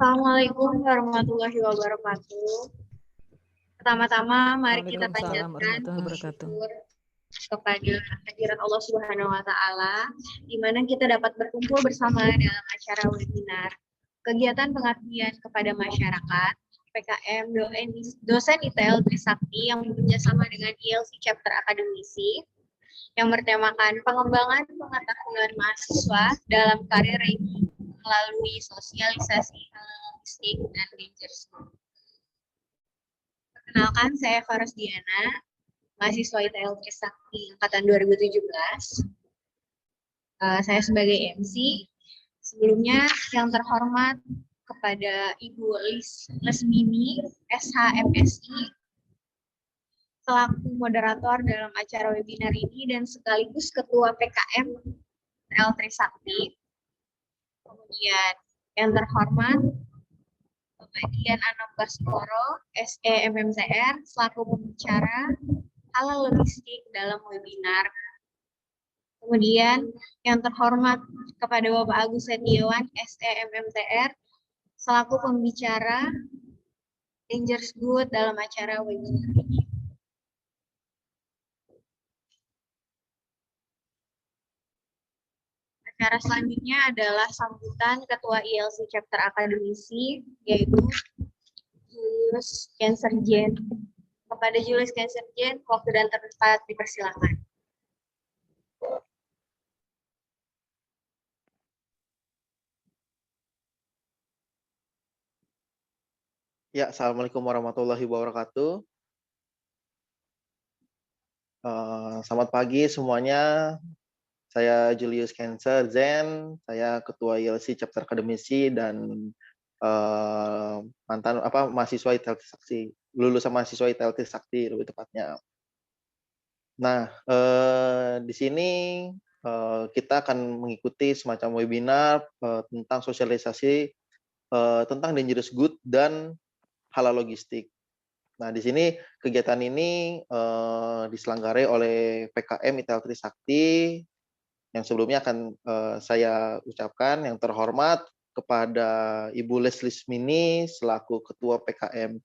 Assalamualaikum warahmatullahi wabarakatuh. Pertama-tama, mari kita Waalaikumsalam panjatkan warahmatullahi wabarakatuh. syukur kepada hadirat Allah Subhanahu wa Ta'ala, di mana kita dapat berkumpul bersama dalam acara webinar kegiatan pengabdian kepada masyarakat PKM dosen ITL Trisakti yang bekerjasama dengan ILC Chapter Akademisi yang bertemakan pengembangan pengetahuan mahasiswa dalam karir ini melalui sosialisasi logistik dan danger zone. Perkenalkan, saya Faros Diana, mahasiswa ITL Trisakti angkatan 2017. Saya sebagai MC. Sebelumnya yang terhormat kepada Ibu Lesmini, SHMSI, selaku moderator dalam acara webinar ini dan sekaligus Ketua PKM ITL Trisakti. Kemudian yang terhormat Bapak Dian Anambas-Koro, SEMMCR, selaku pembicara halal logistik dalam webinar. Kemudian yang terhormat kepada Bapak Agus Setiawan, SEMMTR, selaku pembicara Dangerous Good dalam acara webinar ini. Acara selanjutnya adalah sambutan Ketua ILC Chapter Akademisi, yaitu Julius Kenserjen. Kepada Julius Kenserjen, waktu dan tempat dipersilakan. Ya, Assalamualaikum warahmatullahi wabarakatuh. Selamat pagi semuanya. Saya Julius Kenserjen, saya Ketua ILC Chapter Akademisi dan mantan mahasiswa ITL Trisakti, lulusan mahasiswa ITL Trisakti lebih tepatnya. Nah, di sini kita akan mengikuti semacam webinar tentang sosialisasi tentang dangerous good dan halal logistik. Nah, di sini kegiatan ini diselenggarai oleh PKM ITL Trisakti yang sebelumnya akan saya ucapkan yang terhormat kepada Ibu Lesmini selaku Ketua PKM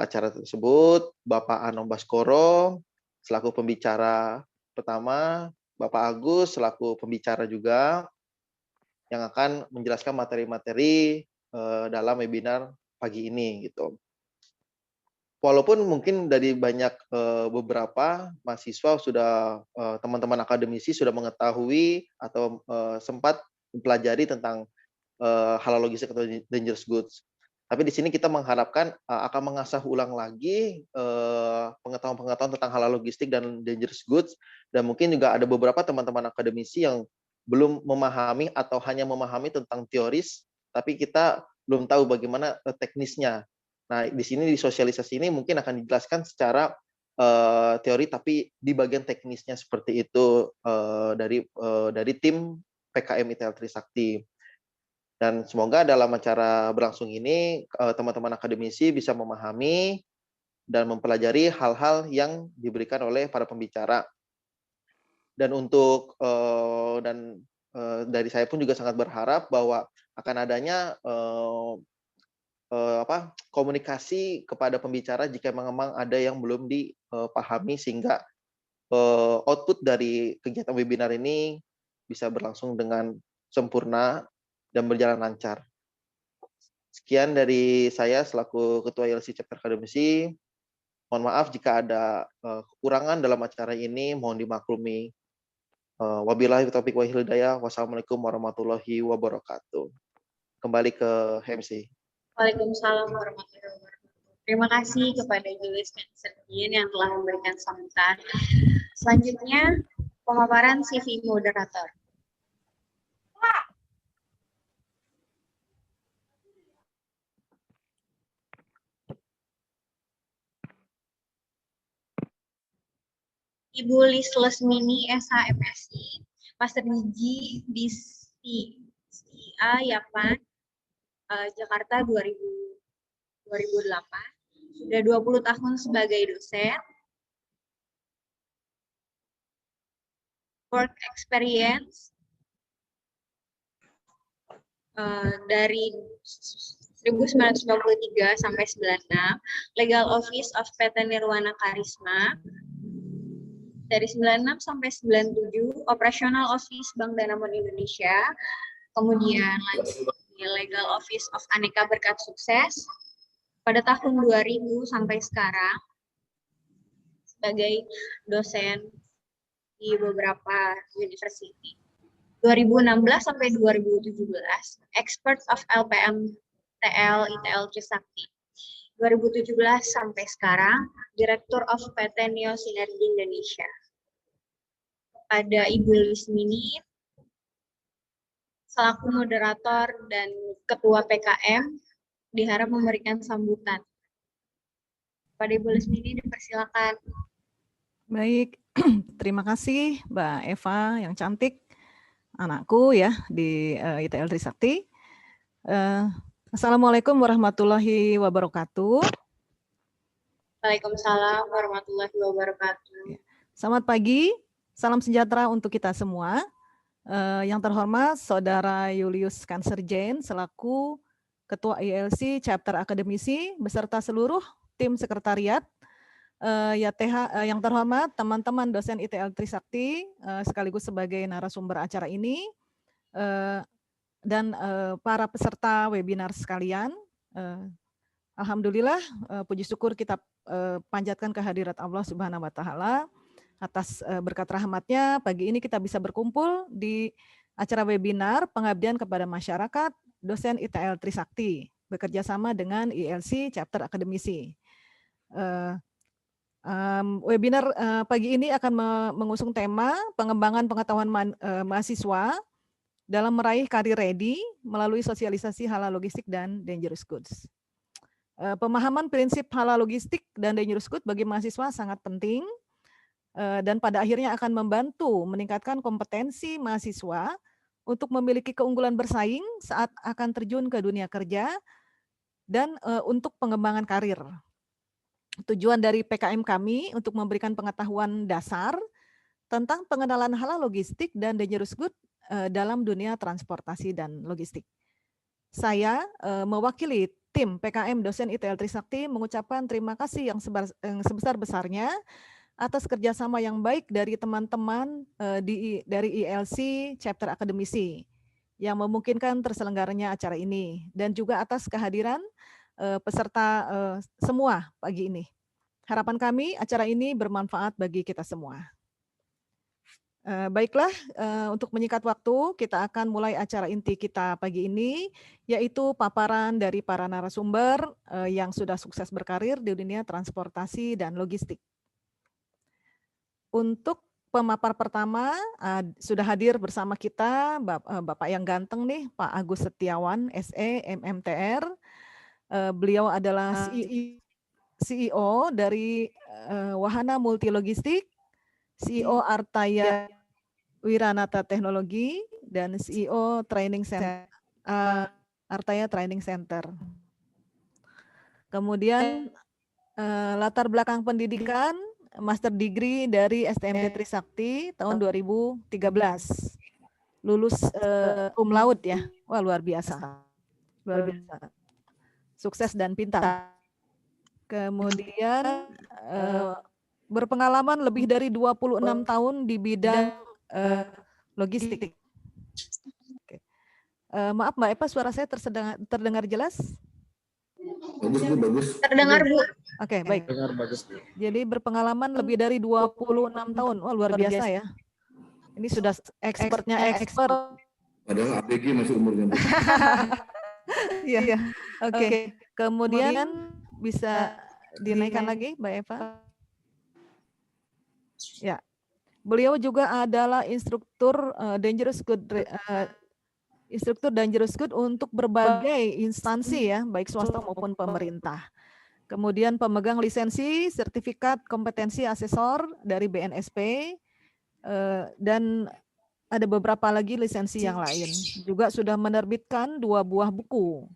acara tersebut, Bapak Anambas-Koro selaku pembicara pertama, Bapak Agus selaku pembicara juga yang akan menjelaskan materi-materi dalam webinar pagi ini gitu. Walaupun mungkin dari banyak beberapa mahasiswa sudah teman-teman akademisi sudah mengetahui atau sempat mempelajari tentang halal logistik atau dangerous goods. Tapi di sini kita mengharapkan akan mengasah ulang lagi pengetahuan-pengetahuan tentang halal logistik dan dangerous goods, dan mungkin juga ada beberapa teman-teman akademisi yang belum memahami atau hanya memahami tentang teoris, tapi kita belum tahu bagaimana teknisnya. Nah, di sini di sosialisasi ini mungkin akan dijelaskan secara teori, tapi di bagian teknisnya seperti itu dari tim PKM ITL Trisakti. Dan semoga dalam acara berlangsung ini teman-teman akademisi bisa memahami dan mempelajari hal-hal yang diberikan oleh para pembicara. Dan dari saya pun juga sangat berharap bahwa akan adanya komunikasi kepada pembicara jika memang ada yang belum dipahami, sehingga output dari kegiatan webinar ini bisa berlangsung dengan sempurna dan berjalan lancar. Sekian dari saya selaku Ketua ILC Chapter Akademisi. Mohon maaf jika ada kekurangan dalam acara ini, mohon dimaklumi. Wabillahi taufiq wal hidayah. Wassalamualaikum warahmatullahi wabarakatuh. Kembali ke MC. Waalaikumsalam warahmatullahi wabarakatuh. Terima kasih kepada Julius Kenserjen yang telah memberikan sambutan. Selanjutnya, pemaparan CV moderator. Ibu Lesmini, SHMSI, Master Digi di SIA Yapan, Jakarta 2008. Sudah 20 tahun sebagai dosen. Work experience dari 1993 sampai 96, Legal Office of PT Nirwana Karisma. Dari 96 sampai 97, Operational Office Bank Danamon Indonesia. Kemudian lanjut di Legal Office of Aneka Berkat Sukses pada tahun 2000 sampai sekarang sebagai dosen di beberapa university. 2016 sampai 2017, Expert of LPM TL ITL Trisakti. 2017 sampai sekarang, Direktur of PT Neo Sinergi Indonesia. Kepada Ibu Lismini, selaku moderator dan Ketua PKM, diharap memberikan sambutan. Pada Ibu Lismini, dipersilakan. Baik, terima kasih Mbak Eva yang cantik, anakku ya di ITL Trisakti. Assalamualaikum warahmatullahi wabarakatuh. Waalaikumsalam warahmatullahi wabarakatuh. Selamat pagi, salam sejahtera untuk kita semua. Yang terhormat Saudara Julius Kanserjain selaku Ketua ILC Chapter Akademisi beserta seluruh tim sekretariat. Yang terhormat teman-teman dosen ITL Trisakti sekaligus sebagai narasumber acara ini dan para peserta webinar sekalian. Alhamdulillah puji syukur kita panjatkan kehadirat Allah Subhanahu wa taala atas berkat rahmatnya pagi ini kita bisa berkumpul di acara webinar pengabdian kepada masyarakat dosen ITL Trisakti bekerja sama dengan ILC Chapter Akademisi. Webinar pagi ini akan mengusung tema pengembangan pengetahuan mahasiswa dalam meraih karir ready melalui sosialisasi halal logistik dan dangerous goods. Pemahaman prinsip halal logistik dan dangerous goods bagi mahasiswa sangat penting dan pada akhirnya akan membantu meningkatkan kompetensi mahasiswa untuk memiliki keunggulan bersaing saat akan terjun ke dunia kerja dan untuk pengembangan karir. Tujuan dari PKM kami untuk memberikan pengetahuan dasar tentang pengenalan halal logistik dan dangerous goods dalam dunia transportasi dan logistik. Saya mewakili tim PKM dosen ITL Trisakti mengucapkan terima kasih yang sebesar-besarnya atas kerjasama yang baik dari teman-teman dari ILC Chapter Akademisi yang memungkinkan terselenggaranya acara ini dan juga atas kehadiran peserta semua pagi ini. Harapan kami acara ini bermanfaat bagi kita semua. Baiklah, untuk menyingkat waktu, kita akan mulai acara inti kita pagi ini, yaitu paparan dari para narasumber yang sudah sukses berkarir di dunia transportasi dan logistik. Untuk pemapar pertama, sudah hadir bersama kita Bapak yang ganteng nih, Pak Agus Setiawan, SE, MMTR. Beliau adalah CEO dari Wahana Multi Logistik, CEO Artaya Wiranata Teknologi, dan CEO Training Center, Artaya Training Center. Kemudian latar belakang pendidikan, Master Degree dari STMT Trisakti tahun 2013. Lulus cum laude ya, wah luar biasa. Luar biasa. Sukses dan pintar. Kemudian berpengalaman lebih dari 26 tahun di bidang logistik. Oke. Maaf Mbak Eva, suara saya terdengar jelas? Bagus Bu, bagus. Terdengar Bu. Oke, baik. Dengar bagus. Jadi berpengalaman lebih dari 26 tahun. Wah, luar biasa ya. Ini sudah expertnya expert. Padahal ABG masih umurnya. Iya. Oke. Kemudian bisa dinaikkan lagi Mbak Eva. Ya. Beliau juga adalah instruktur dangerous good untuk berbagai instansi ya, baik swasta maupun pemerintah. Kemudian pemegang lisensi sertifikat kompetensi asesor dari BNSP dan ada beberapa lagi lisensi yang lain. Juga sudah menerbitkan 2 buah buku.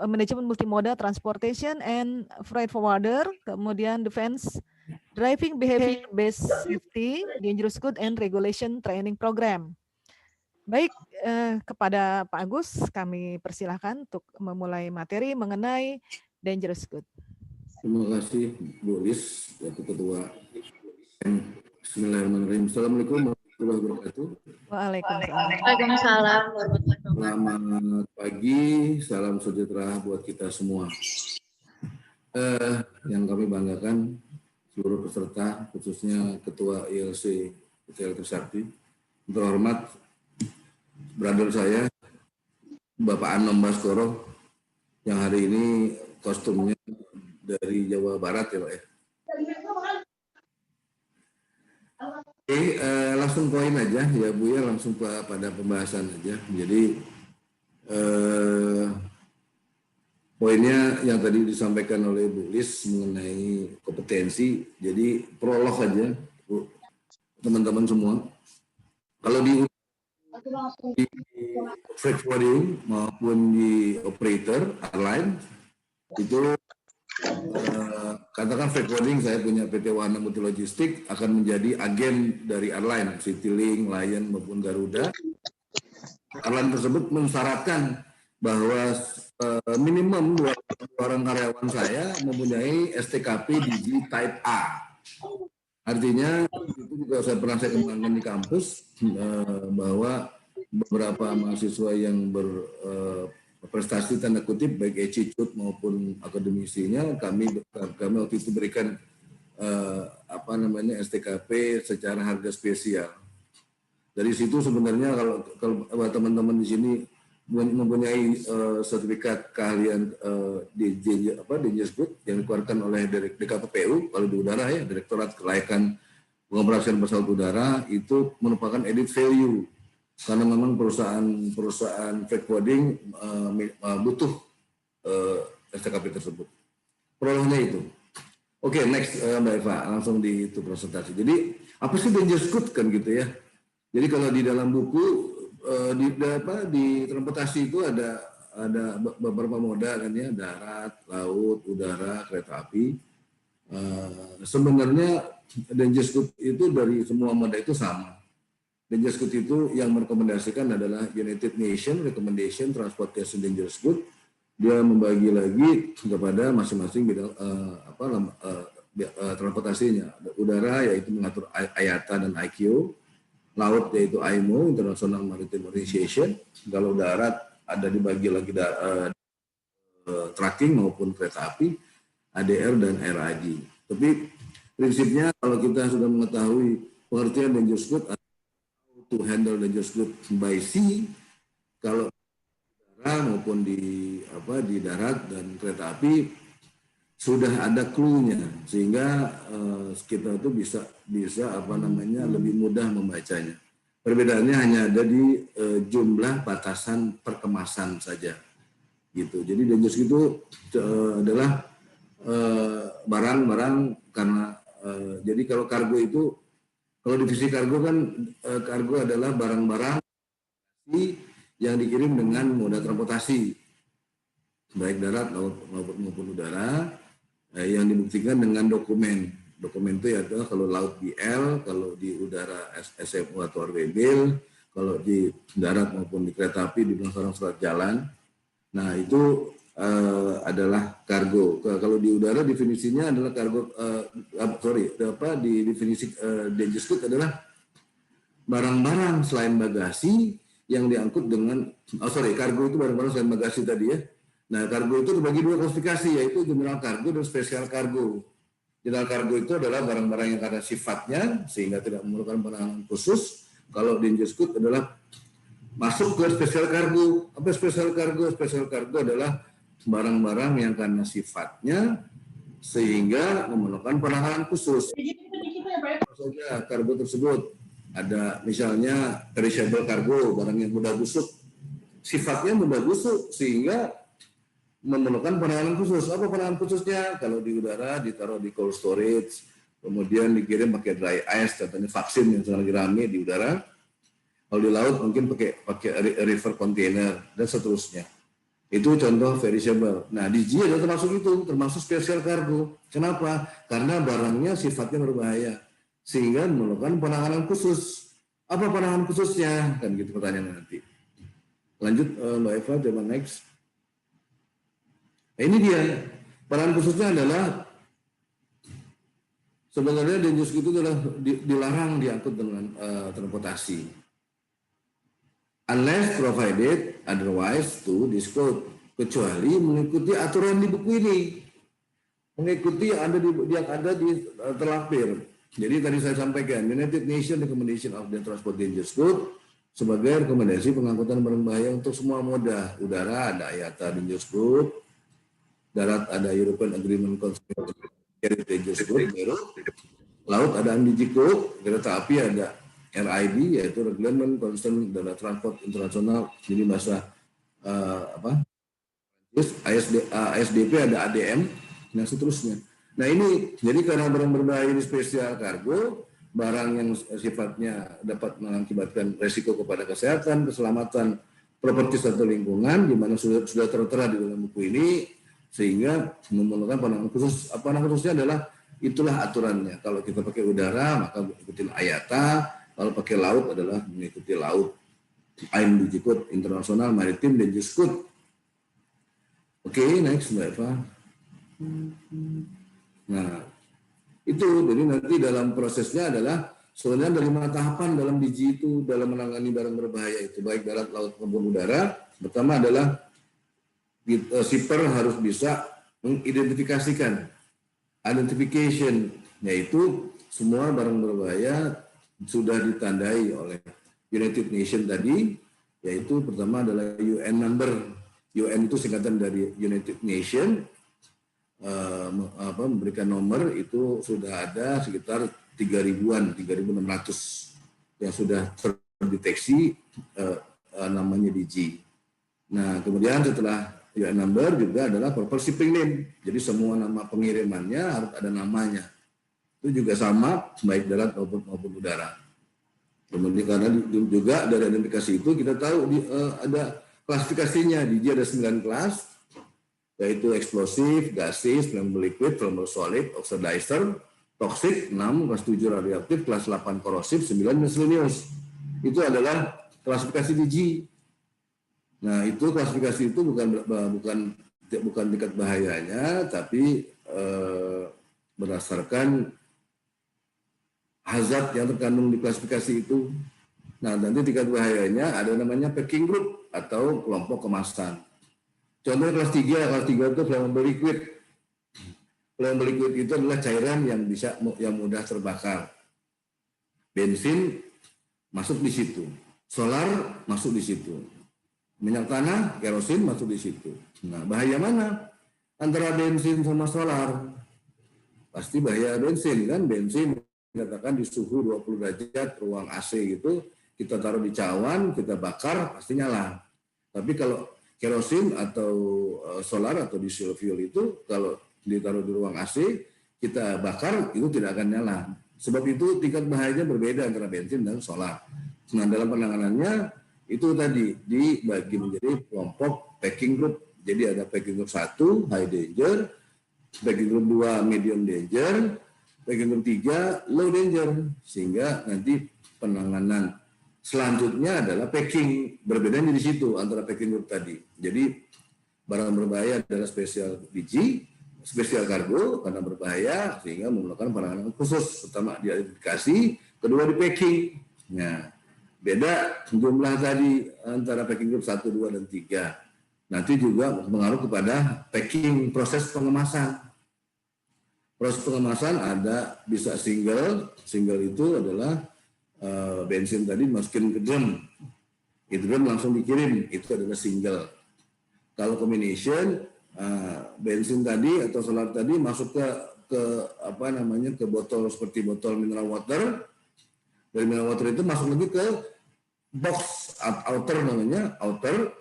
Manajemen Multimoda Transportation and Freight Forwarder, kemudian Defense Driving Behavior Based Safety, Dangerous Good and Regulation Training Program. Baik, kepada Pak Agus kami persilahkan untuk memulai materi mengenai dangerous good. Terima kasih Bu Lis, Ketua. Bismillahirrahmanirrahim. Assalamualaikum warahmatullahi wabarakatuh. Waalaikumsalam. Waalaikumsalam warahmatullahi wabarakatuh. Selamat pagi, salam sejahtera buat kita semua. Yang kami banggakan seluruh peserta, khususnya Ketua ILC PT Trisakti, terhormat brother saya, Bapak Anom Baskoro, yang hari ini kostumnya dari Jawa Barat ya Pak ya. Oke, langsung poin aja ya Bu ya, langsung pada pembahasan aja. Jadi poinnya yang tadi disampaikan oleh Bu Lis mengenai kompetensi, jadi prolog aja Bu, teman-teman semua. Kalau di freight forwarding maupun di operator airline itu katakan freight forwarding, saya punya PT Wahana Multi Logistik akan menjadi agen dari airline, Citylink, Lion maupun Garuda. Airline tersebut mensyaratkan bahwa minimum 2 orang karyawan saya mempunyai STKP Digi Type A. Artinya itu juga saya pernah kembangkan di kampus bahwa beberapa mahasiswa yang berprestasi tanda kutip baik attitude maupun akademisinya kami waktu itu berikan STKP secara harga spesial. Dari situ sebenarnya kalau teman-teman di sini mempunyai sertifikat keahlian dangerous good yang dikeluarkan oleh DKPPU kalau di udara ya, Direktorat Kelayakan Pengoperasian Pesawat Udara, itu merupakan added value karena memang perusahaan freight forwarding butuh STKP tersebut. Prolognya itu. Oke, next Mbak Eva, langsung di itu presentasi. Jadi apa sih dangerous good kan gitu ya? Jadi kalau di dalam buku di transportasi itu ada beberapa moda kan ya, darat, laut, udara, kereta api. Sebenarnya dangerous good itu dari semua moda itu sama. Dangerous good itu yang merekomendasikan adalah United Nations Recommendation Transportation Dangerous Good. Dia membagi lagi kepada masing-masing bidang transportasinya. Udara yaitu mengatur IATA dan ICAO. Laut yaitu IMO, International Maritime Organization. Kalau darat ada dibagi lagi tracking maupun kereta api, ADR dan RID. Tapi prinsipnya kalau kita sudah mengetahui pengertian dangerous good, to handle dangerous good by sea, kalau darat maupun di darat dan kereta api sudah ada clue-nya sehingga kita itu bisa lebih mudah membacanya. Perbedaannya hanya ada di jumlah batasan perkemasan saja gitu. Jadi dangerous itu adalah barang-barang karena jadi kalau kargo itu, kalau divisi kargo kan kargo adalah barang-barang yang dikirim dengan moda transportasi baik darat maupun udara, yang dibuktikan dengan dokumen. Dokumen itu ya adalah kalau laut BL, kalau di udara SMU atau RWB, kalau di darat maupun di kereta api di surat jalan. Nah itu adalah kargo. Kalau di udara definisinya adalah kargo. Di definisi dangerous good adalah barang-barang selain bagasi yang diangkut dengan kargo itu barang-barang selain bagasi tadi ya. Nah, kargo itu terbagi 2 klasifikasi, yaitu general kargo dan spesial kargo. General kargo itu adalah barang-barang yang karena sifatnya sehingga tidak memerlukan penanganan khusus. Kalau dangerous good adalah masuk ke spesial kargo. Apa spesial kargo? Spesial kargo adalah barang-barang yang karena sifatnya sehingga memerlukan penanganan khusus. Maksudnya kargo tersebut ada misalnya perishable kargo, barang yang mudah busuk. Sifatnya mudah busuk sehingga memerlukan penanganan khusus. Apa penanganan khususnya? Kalau di udara ditaruh di cold storage, kemudian dikirim pakai dry ice, contohnya vaksin yang sedang lagi rame di udara. Kalau di laut mungkin pakai river container dan seterusnya. Itu contoh perishable. Nah, di G adalah termasuk itu, termasuk special cargo. Kenapa? Karena barangnya sifatnya berbahaya sehingga memerlukan penanganan khusus. Apa pandangan khususnya? Kan gitu pertanyaan nanti. Lanjut Mbak Eva, coba next. Nah, ini dia. Pandangan khususnya adalah sebenarnya dangerous itu adalah dilarang diangkut dengan transportasi. Unless provided otherwise to this code, kecuali mengikuti aturan di buku ini, mengikuti yang ada di terlampir. Jadi tadi saya sampaikan United Nations Recommendation of the Transport Dangerous Goods sebagai rekomendasi pengangkutan barang bahaya untuk semua moda. Udara ada IATA Dangerous Goods, darat ada European Agreement Concerning Dangerous Goods, laut ada MDG Code, kereta api ada RID yaitu Reglement Concern Darat Transport Internasional, jadi bahasa ASDP ada ADM dan seterusnya. Nah ini jadi karena barang berbahaya ini spesial kargo, barang yang sifatnya dapat mengakibatkan resiko kepada kesehatan, keselamatan, properti atau lingkungan, di mana sudah tertera di dalam buku ini, sehingga memerlukan pandangan khusus. Pandangan khususnya adalah itulah aturannya. Kalau kita pakai udara maka ikuti IATA, kalau pakai laut adalah mengikuti laut. IMDG Code International Maritime Dangerous Code. Oke, next Mbak Eva. Nah, itu jadi nanti dalam prosesnya adalah sebenarnya ada 5 tahapan dalam DG itu dalam menangani barang berbahaya itu, baik darat, laut maupun udara. Pertama adalah shipper harus bisa mengidentifikasikan, identification, yaitu semua barang berbahaya sudah ditandai oleh United Nations tadi, yaitu pertama adalah UN number. UN itu singkatan dari United Nations, memberikan nomor itu sudah ada sekitar 3.600 yang sudah terdeteksi namanya DG. Nah, kemudian setelah UN number juga adalah proper shipping name. Jadi semua nama pengirimannya harus ada namanya. Itu juga sama baik darat maupun udara. Kemudian karena juga dari identifikasi itu kita tahu ada klasifikasinya. DG ada 9 kelas, yaitu eksplosif, gasis, flammable liquid, flammable solid, oxidizer, toxic, 6, kelas 7 radioaktif, kelas 8 korosif, 9 miscellaneous. Itu adalah klasifikasi DG. Nah, itu klasifikasi itu bukan tingkat bahayanya, tapi berdasarkan hazard yang terkandung di klasifikasi itu. Nah, nanti tingkat bahayanya ada namanya packing group atau kelompok kemasan. Contohnya kelas 3 itu flammable liquid. Flammable liquid itu adalah cairan yang mudah terbakar. Bensin masuk di situ, solar masuk di situ, minyak tanah, kerosin masuk di situ. Nah, bahaya mana antara bensin sama solar? Pasti bahaya bensin kan, bensin dikatakan di suhu 20 derajat ruang AC gitu, kita taruh di cawan, kita bakar pasti nyala. Tapi kalau kerosin atau solar atau diesel fuel itu kalau ditaruh di ruang AC, kita bakar itu tidak akan nyala. Sebab itu tingkat bahayanya berbeda antara bensin dan solar. Nah, dalam penanganannya itu tadi dibagi menjadi kelompok packing group. Jadi ada packing group 1 high danger, packing group 2 medium danger, packing group 3 low danger, sehingga nanti penanganan selanjutnya adalah packing. Berbedanya di situ antara packing group tadi. Jadi barang berbahaya adalah spesial DG, spesial kargo karena berbahaya sehingga memerlukan penanganan khusus. Pertama diidentifikasi, kedua di packing. Nah, beda jumlah tadi antara packing group 1, 2, dan 3. Nanti juga mengaruh kepada packing proses pengemasan. Proses pengemasan ada bisa single itu adalah bensin tadi masukin ke drum, itu drum langsung dikirim, itu adalah single. Kalau combination, bensin tadi atau solar tadi masuk ke ke botol seperti botol mineral water. Dari mineral water itu masuk lagi ke box outer namanya, outer,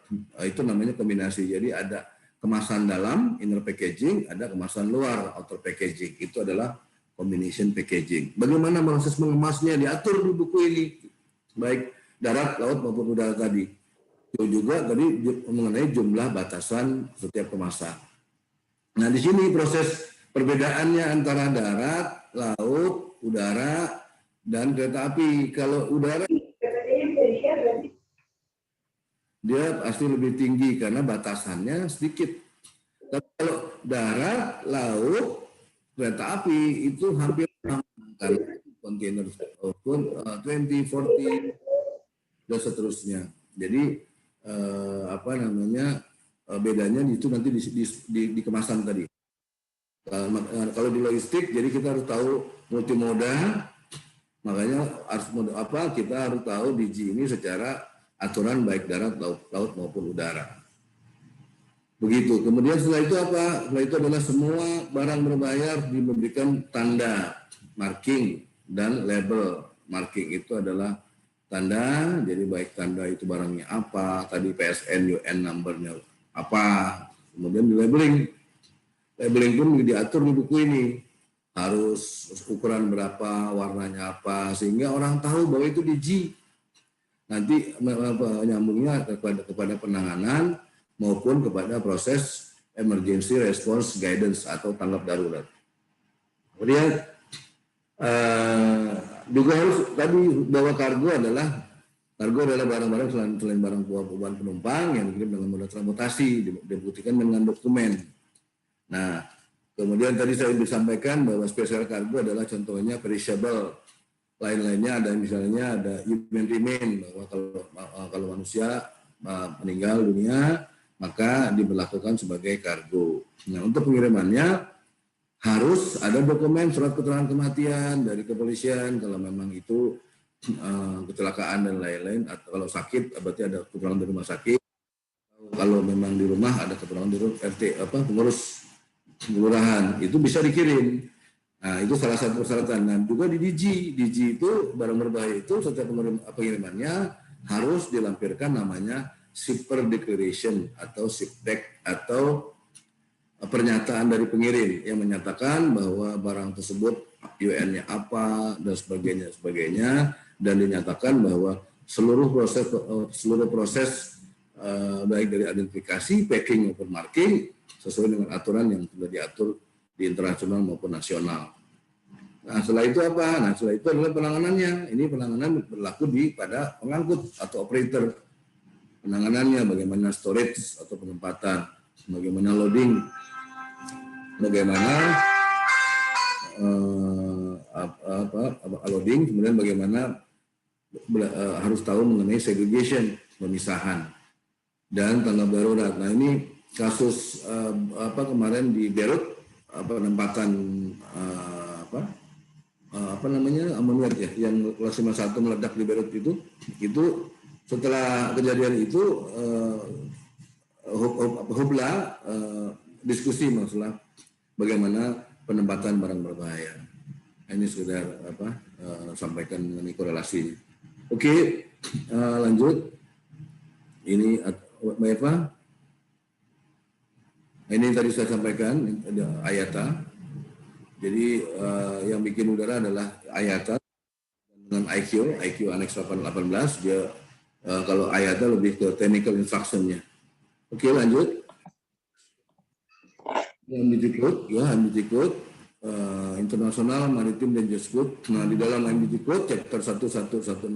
itu namanya kombinasi. Jadi ada kemasan dalam inner packaging, ada kemasan luar outer packaging. Itu adalah combination packaging. Bagaimana proses mengemasnya diatur di buku ini, baik darat, laut maupun udara tadi. Itu juga tadi mengenai jumlah batasan setiap kemasan. Nah, di sini proses perbedaannya antara darat, laut, udara, dan kereta api. Kalau udara dia pasti lebih tinggi karena batasannya sedikit. Tapi kalau darat, laut, kereta api itu hampir sama karena kontainer maupun 20, 40 dan seterusnya. Jadi bedanya itu nanti di kemasan tadi. Kalau di logistik, jadi kita harus tahu multimoda, makanya harus kita harus tahu DG ini secara aturan baik darat, laut maupun udara. Begitu. Kemudian setelah itu apa? Setelah itu adalah semua barang berbayar diberikan tanda marking dan label. Marking itu adalah tanda, jadi baik tanda itu barangnya apa, tadi PSN, UN number-nya apa, kemudian di labeling. Labeling pun diatur di buku ini. Harus ukuran berapa, warnanya apa, sehingga orang tahu bahwa itu DG. Nanti nyambungnya kepada penanganan maupun kepada proses emergency response guidance atau tanggap darurat. Kemudian juga harus tadi bahwa kargo adalah barang-barang selain barang buah penumpang yang dikirim dengan moda transportasi, dibuktikan dengan dokumen. Nah, kemudian tadi saya disampaikan bahwa spesial kargo adalah contohnya perishable. Lain-lainnya ada misalnya ada human remain, bahwa kalau manusia meninggal dunia maka diberlakukan sebagai kargo. Nah, untuk pengirimannya harus ada dokumen surat keterangan kematian dari kepolisian kalau memang itu kecelakaan dan lain-lain, atau kalau sakit berarti ada keterangan dari rumah sakit. Kalau memang di rumah ada keterangan dari pengurus kelurahan, itu bisa dikirim. Nah, itu salah satu persyaratan. Dan juga di DG itu barang berbahaya itu setiap pengirimannya harus dilampirkan namanya shipper declaration atau shipdeck atau pernyataan dari pengirim yang menyatakan bahwa barang tersebut UN-nya apa dan sebagainya, dan dinyatakan bahwa seluruh proses baik dari identifikasi, packing maupun marking sesuai dengan aturan yang sudah diatur di internasional maupun nasional. Nah, setelah itu apa? Nah, setelah itu adalah penanganannya. Ini penanganan berlaku pada pengangkut atau operator. Penanganannya bagaimana storage atau penempatan, bagaimana loading, bagaimana loading, kemudian bagaimana harus tahu mengenai segregation, pemisahan, dan tanggap darurat. Nah, ini kasus kemarin di Beirut, penempatan amoniak ya, yang kelas 51 meledak di Beirut itu setelah kejadian itu Hubla diskusi masalah bagaimana penempatan barang berbahaya. Ini sudah sampaikan mengenai korelasi. Oke, lanjut. Ini Mbak Eva. Ini tadi saya sampaikan ada IATA. Jadi yang bikin udara adalah IATA dengan IQ Annex 18. Dia kalau IATA lebih ke technical instruction-nya. Oke, lanjut. MDG Code, International Maritime Dangerous Goods. Nah, di dalam MDG Code chapter 1116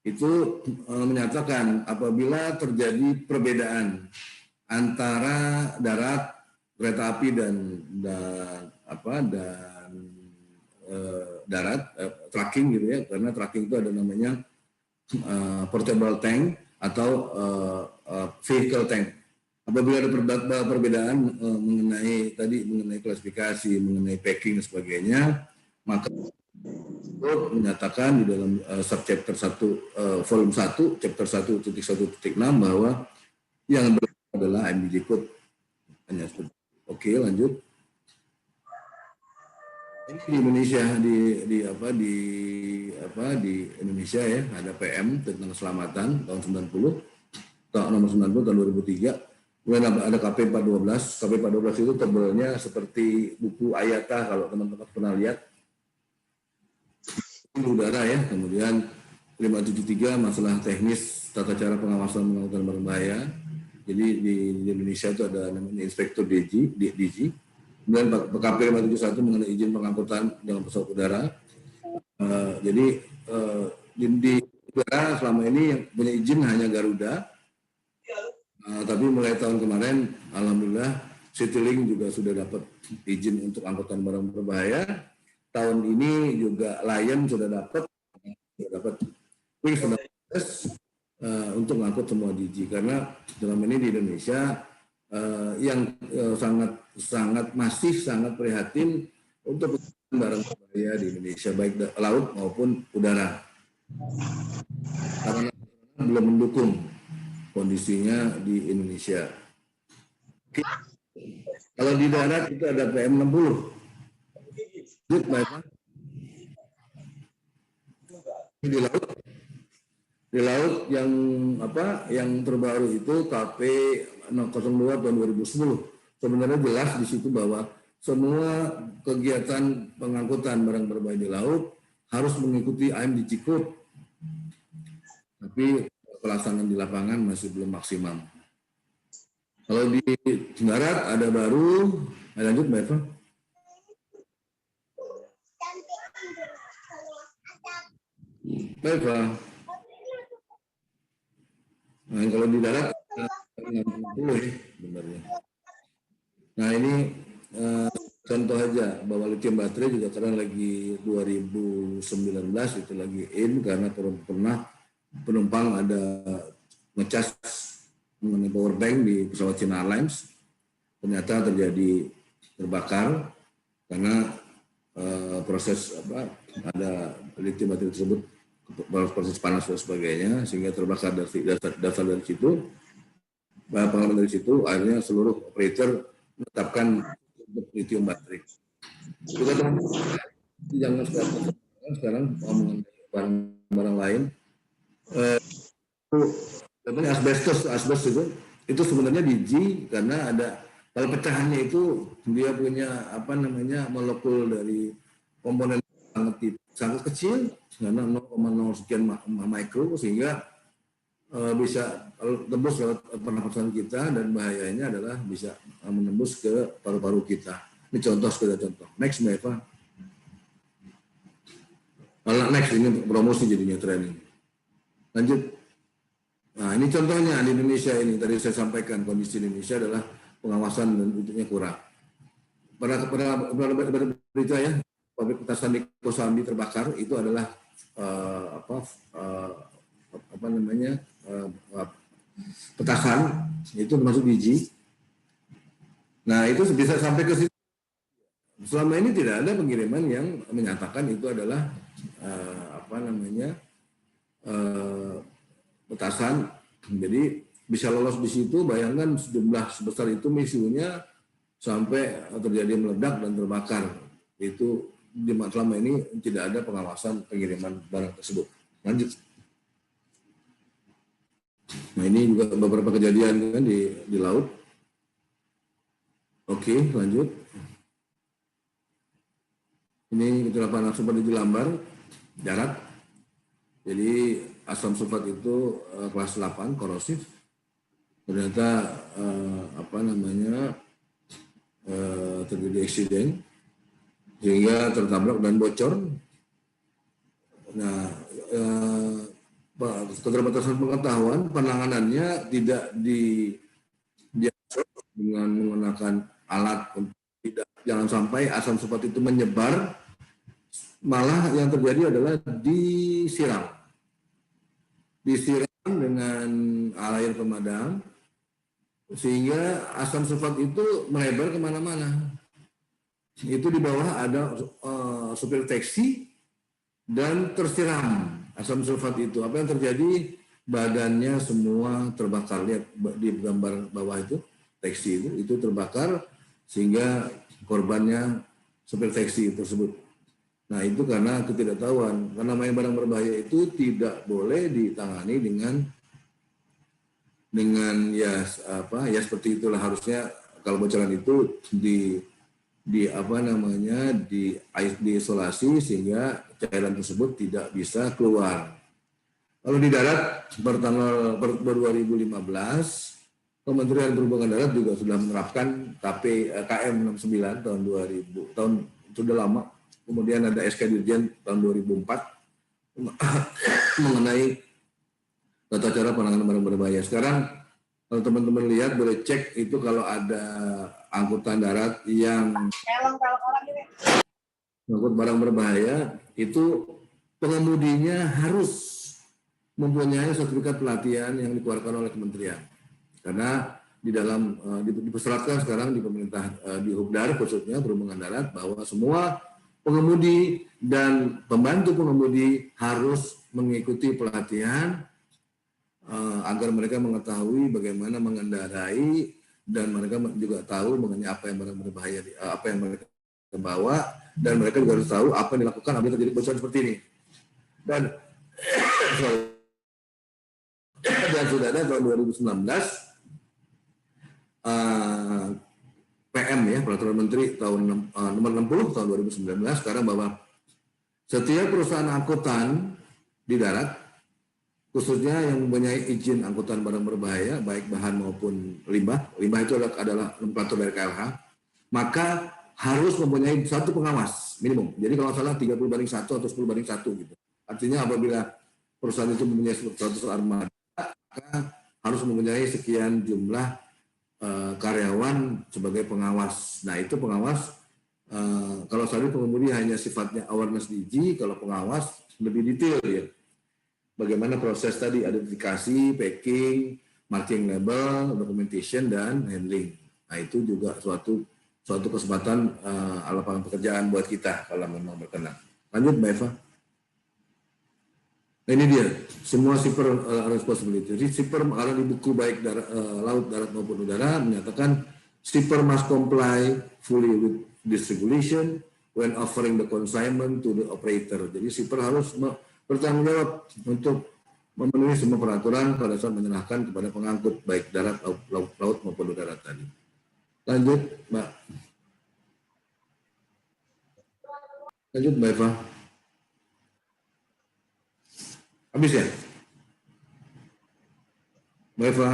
itu menyatakan apabila terjadi perbedaan antara darat, kereta api dan darat, trucking gitu ya, karena trucking itu ada namanya portable tank atau vehicle tank. Apabila ada perbedaan mengenai klasifikasi, mengenai packing dan sebagainya, maka menyatakan di dalam subchapter 1 volume 1 chapter 1.1.6 bahwa yang berlaku adalah MDG Code. Oke, lanjut. Ini di Indonesia di Indonesia ya, ada PM tentang keselamatan tahun 90, nomor 90 tahun 2003. Kemudian ada KP 412. KP 412 itu tebelnya seperti buku IATA kalau teman-teman pernah lihat. Ini udara ya. Kemudian 573 masalah teknis tata cara pengawasan mengangkut barang berbahaya. Jadi di Indonesia itu ada namanya Inspektur DG. Kemudian PKP 571 mengenai izin pengangkutan dalam pesawat udara. Jadi di udara selama ini yang punya izin hanya Garuda. Tapi mulai tahun kemarin, alhamdulillah, Citylink juga sudah dapat izin untuk angkutan barang berbahaya. Tahun ini juga Lion sudah dapat Wings sudah proses untuk mengangkut semua DG, karena dalam ini di Indonesia yang sangat masif, sangat prihatin untuk barang berbahaya di Indonesia, baik laut maupun udara. Karena belum mendukung kondisinya di Indonesia. Kalau di darat itu ada PM60. Di laut yang terbaru itu KP 02 tahun 2010. Sebenarnya jelas di situ bahwa semua kegiatan pengangkutan barang berbahaya di laut harus mengikuti AMDG Code. Tapi pelaksanaan di lapangan masih belum maksimal. Kalau di darat ada baru, lanjut Mbak Eva. Mbak Eva. Nah, kalau di darat 60 sebenarnya. Nah ini contoh aja bahwa lithium baterai juga sekarang lagi 2019 itu lagi karena pernah penumpang ada ngecas mengenai power bank di pesawat China Airlines, ternyata terjadi terbakar karena proses ada lithium baterai tersebut proses panas dan sebagainya, sehingga terbakar dasar dari situ. Pengalaman dari situ akhirnya seluruh operator menetapkan untuk lithium baterai. Juga jangan sekarang mengenai barang-barang lain. Asbestos itu sebenarnya DG karena ada kalau pecahannya itu dia punya molekul dari komponen sangat kecil karena 0,0 sekian mikro, sehingga bisa tembus lewat pernapasan kita dan bahayanya adalah bisa menembus ke paru-paru kita. Ini contoh. Next Mbak Eva. Next ini promosi jadinya training. Lanjut. Nah ini contohnya di Indonesia ini tadi saya sampaikan kondisi Indonesia adalah pengawasan dan bentuknya kurang. Pada berita ya pabrik petasan di Kosambi terbakar itu adalah petasan itu termasuk biji. Nah itu bisa sampai ke situ. Selama ini tidak ada pengiriman yang menyatakan itu adalah petasan. Jadi bisa lolos di situ. Bayangkan jumlah sebesar itu misiunya sampai terjadi meledak dan terbakar. Itu selama ini tidak ada pengawasan pengiriman barang tersebut. Lanjut. Nah ini juga beberapa kejadian kan di laut. Oke, lanjut. Ini kecelakaan sulfat di Jelambar, darat. Jadi asam sulfat itu kelas 8 korosif. Ternyata terjadi eksiden sehingga tertabrak dan bocor. Nah, keterbatasan pengetahuan, penanganannya tidak diatur dengan menggunakan alat, jangan sampai asam sulfat itu menyebar, malah yang terjadi adalah disiram dengan air pemadam, sehingga asam sulfat itu melebar kemana-mana. Itu di bawah ada subdeteksi dan tersiram asam sulfat itu. Apa yang terjadi? Badannya semua terbakar. Lihat di gambar bawah itu, teksi itu terbakar sehingga korbannya subdeteksi tersebut. Nah itu karena ketidaktahuan. Karena namanya barang berbahaya itu tidak boleh ditangani dengan seperti itulah. Harusnya kalau bocoran itu diisolasi sehingga cairan tersebut tidak bisa keluar. Lalu di darat per 2015 Kementerian Perhubungan Darat juga sudah menerapkan KM 69 tahun 2000, sudah lama. Kemudian ada SK Dirjen tahun 2004 mengenai tata cara penanganan barang berbahaya. Sekarang Kalau teman-teman lihat boleh cek itu kalau ada angkutan darat yang mengangkut barang berbahaya, itu pengemudinya harus mempunyai sertifikat pelatihan yang dikeluarkan oleh kementerian. Karena di dalam dipersyaratkan sekarang di pemerintah di Hubdar khususnya perhubungan darat bahwa semua pengemudi dan pembantu pengemudi harus mengikuti pelatihan agar mereka mengetahui bagaimana mengendarai dan mereka juga tahu mengenai apa yang barang berbahaya, apa yang mereka bawa, dan mereka juga harus tahu apa yang dilakukan apabila terjadi kebocoran seperti ini. Dan sudah ada tahun 2019 PM ya, Peraturan Menteri tahun nomor 60 tahun 2019 sekarang bahwa setiap perusahaan angkutan di darat khususnya yang mempunyai izin angkutan barang berbahaya baik bahan maupun limbah itu adalah nomenklatur dari KLH, maka harus mempunyai satu pengawas minimum. Jadi kalau salah 30/1 atau 10/1 gitu. Artinya apabila perusahaan itu mempunyai 100 armada, maka harus mempunyai sekian jumlah karyawan sebagai pengawas. Nah itu pengawas, kalau tadi pengemudi hanya sifatnya awareness DG, kalau pengawas lebih detail ya. Bagaimana proses tadi, identifikasi, packing, marking label, documentation, dan handling. Nah itu juga suatu kesempatan lapangan pekerjaan buat kita kalau memang berkenan. Lanjut Mbak Eva. Nah ini dia, semua shipper responsibility. Jadi shipper karena di buku baik laut, darat maupun udara menyatakan shipper must comply fully with this regulation when offering the consignment to the operator. Jadi shipper harus bertanggung jawab untuk memenuhi semua peraturan pada saat menyerahkan kepada pengangkut baik darat, laut maupun udara tadi. Lanjut Mbak. Lanjut Mbak Eva. Habis ya? Mbak Eva.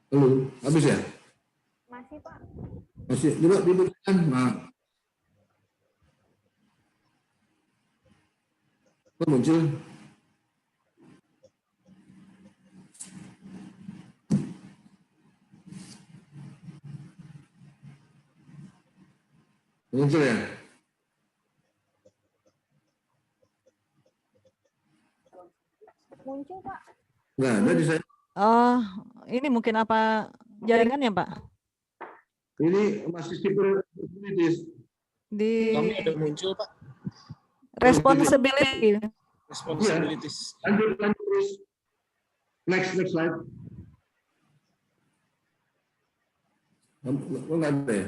Halo, habis ya? Masih Pak. Masih, coba diberikan. Nah. Kok muncul? Muncul ya? Muncul Pak. Nggak ada di saya. Oh, ini mungkin apa jaringannya Pak? Ini masih shipper responsibilities. Di Kami ada muncul Pak, responsibility. responsibilities. Lanjut terus. Next slide. Oh, nggak ada ya?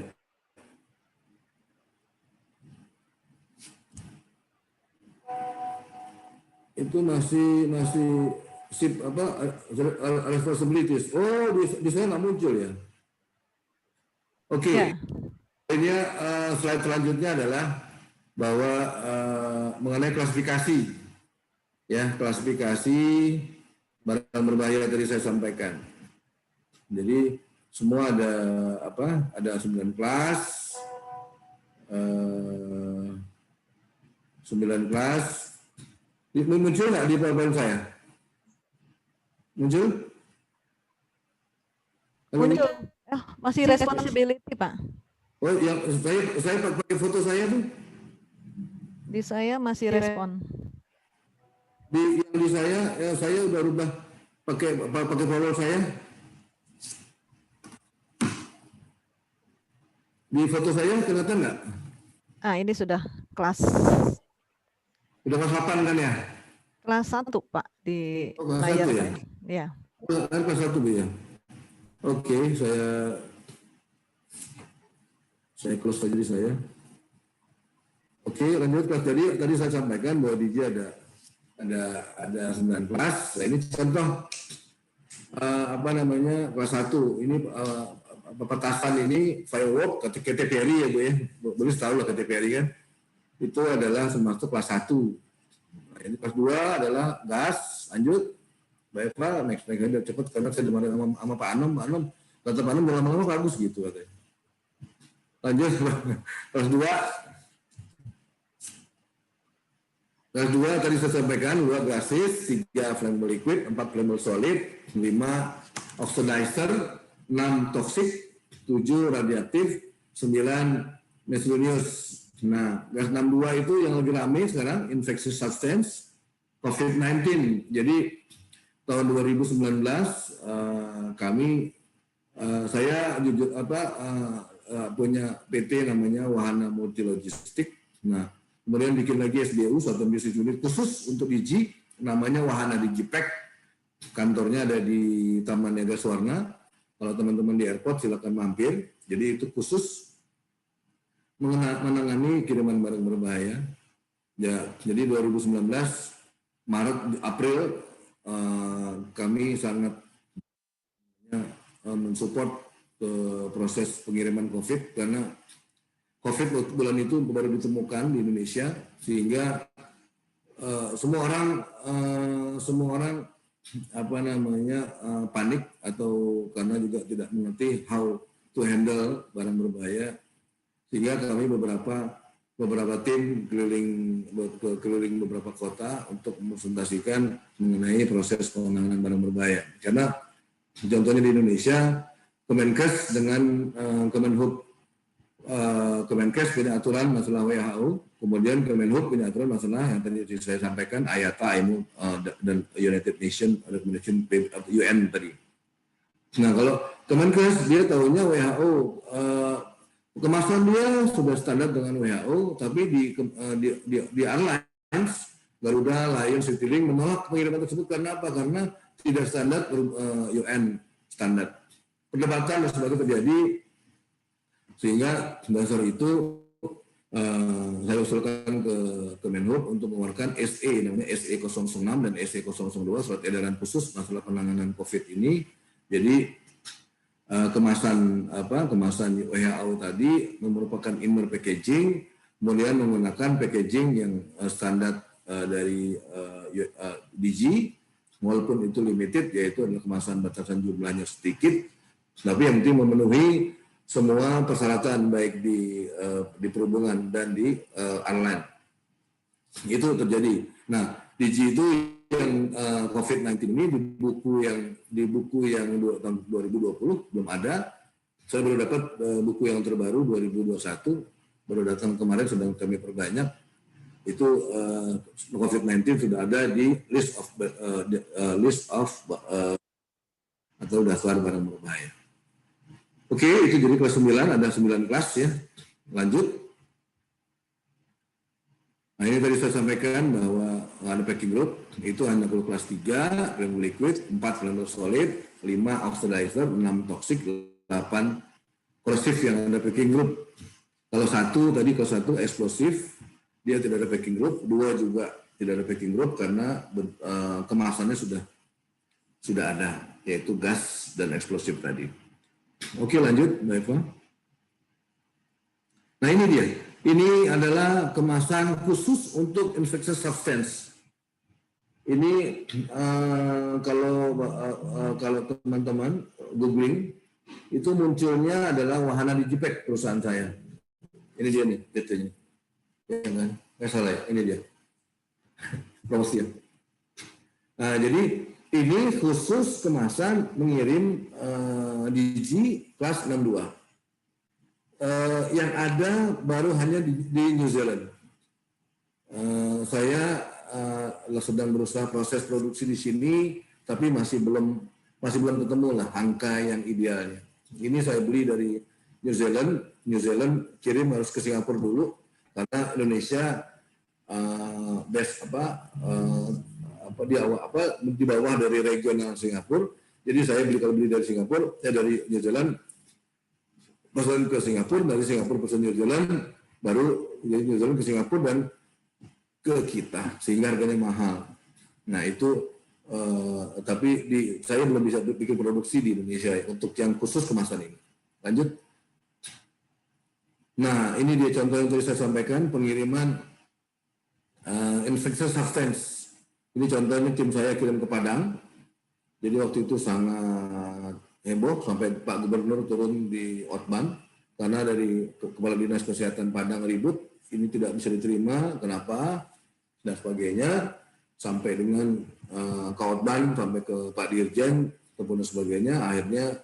Itu masih sip apa responsibilities. Oh, di saya nggak muncul ya. Oke. Ya. Ini slide selanjutnya adalah bahwa mengenai klasifikasi, ya klasifikasi barang berbahaya tadi saya sampaikan. Jadi semua ada apa? Ada 9 kelas, 9 kelas. Muncul nggak di PowerPoint saya? Muncul? Muncul. Masih responsibility Pak. Oh, yang saya pakai foto saya tuh. Di saya masih respon. Yang di saya udah rubah pakai follow saya. Di foto saya kelihatan nggak? Ini sudah kelas Udah kelas 8 kan ya? kelas 1 Pak di kelas layar 1 ya? saya. Ya. Kelas 1 Bu ya. Oke, saya close aja di saya. Oke, lanjut kelas. Jadi tadi saya sampaikan bahwa DJ ada 9 kelas. Nah, ini contoh kelas 1. Ini petasan ini firework KTPRI ya Bu ya. Boleh tahu lah KTPRI kan. Itu adalah termasuk kelas 1. Nah, ini kelas 2 adalah gas. Lanjut. Mbak Eva, next aja cepet karena saya dimarahin sama Pak Anom. Kata Pak Anom lama-lama bagus gitu katanya. Lanjut kelas 2. Kelas 2 tadi saya sampaikan, 2 gases, 3 flammable liquid, 4 flammable solid, 5 oxidizer, 6 toxic, 7 radiatif, 9 miscellaneous. Nah, gas 62 itu yang lebih ramai sekarang, infectious substance, COVID-19. Jadi tahun 2019 saya jujur punya PT namanya Wahana Multilogistik. Nah, kemudian bikin lagi SBU, suatu bisnis unit khusus untuk Digi, namanya Wahana Digipack. Kantornya ada di Taman Niaga Suwarna. Kalau teman-teman di airport silakan mampir. Jadi itu khusus menangani kiriman barang berbahaya. Ya, jadi 2019 Maret April kami sangat mensupport proses pengiriman COVID karena COVID bulan itu baru ditemukan di Indonesia sehingga semua orang panik atau karena juga tidak mengerti how to handle barang berbahaya sehingga kami beberapa tim keliling beberapa kota untuk mempresentasikan mengenai proses penanganan barang berbahaya. Karena contohnya di Indonesia, Kemenkes dengan Kemenkes punya aturan masalah WHO, kemudian Kemenhub punya aturan masalah yang tadi saya sampaikan, IATA, IMO, dan United Nations Recommendation UN tadi. Nah, kalau Kemenkes dia tahunya WHO, kemasan dia sudah standar dengan WHO, tapi di airlines, Garuda, Lion, Citylink menolak pengiriman tersebut karena apa? Karena tidak standar UN standar. Perdebatan dan sebagainya terjadi, sehingga dasar itu saya usulkan ke Kemenhub untuk mengeluarkan SE, namanya SE 006 dan SE 002, surat edaran khusus masalah penanganan COVID ini. Jadi kemasan WHO tadi merupakan inner packaging, kemudian menggunakan packaging yang standar dari Digi, walaupun itu limited, yaitu adalah kemasan batasan jumlahnya sedikit, tapi yang penting memenuhi semua persyaratan baik di perhubungan dan di airline. Itu terjadi. Nah, Digi itu yang COVID-19 ini di buku yang tahun 2020 belum ada. Saya baru dapat buku yang terbaru 2021, baru datang kemarin, sedang kami perbanyak. Itu COVID-19 sudah ada di list of atau daftar barang berbahaya. Oke, itu jadi kelas 9, ada 9 kelas ya. Lanjut. Nah, ini tadi saya sampaikan bahwa ada packing group, itu hanya perlu kelas 3, flammable liquid, 4 flammable solid, 5 oxidizer, 6 toxic, 8 korosif yang ada packing group. Kalau kalau satu eksplosif, dia tidak ada packing group, 2 juga tidak ada packing group karena kemasannya sudah ada, yaitu gas dan eksplosif tadi. Oke, lanjut, Mbak Eva. Nah, ini dia. Ini adalah kemasan khusus untuk infectious substance. Ini kalau teman-teman googling, itu munculnya adalah Wahana Digipack perusahaan saya. Ini dia nih, PT-nya. Ya kan? Nggak salah ya, ini dia. Promosi ya. Nah, jadi ini khusus kemasan mengirim Digi kelas 62. Yang ada baru hanya di New Zealand. Saya sedang berusaha proses produksi di sini, tapi masih belum ketemu lah angka yang idealnya. Ini saya beli dari New Zealand kirim harus ke Singapura dulu karena Indonesia di bawah dari regional Singapura. Jadi saya kalau beli dari Singapura, dari New Zealand pesan ke Singapura, dari Singapura pesan New Zealand, baru dari New Zealand ke Singapura dan ke kita, sehingga harganya mahal. Nah itu, tapi saya belum bisa bikin produksi di Indonesia untuk yang khusus kemasan ini. Lanjut. Nah ini dia contoh yang tadi saya sampaikan, pengiriman infectious substance. Ini contohnya tim saya kirim ke Padang, jadi waktu itu sangat heboh sampai Pak Gubernur turun di Otman karena dari Kepala Dinas Kesehatan Padang ribut, ini tidak bisa diterima. Kenapa? dan sebagainya, sampai dengan Kaotban, sampai ke Pak Dirjen, ataupun sebagainya. Akhirnya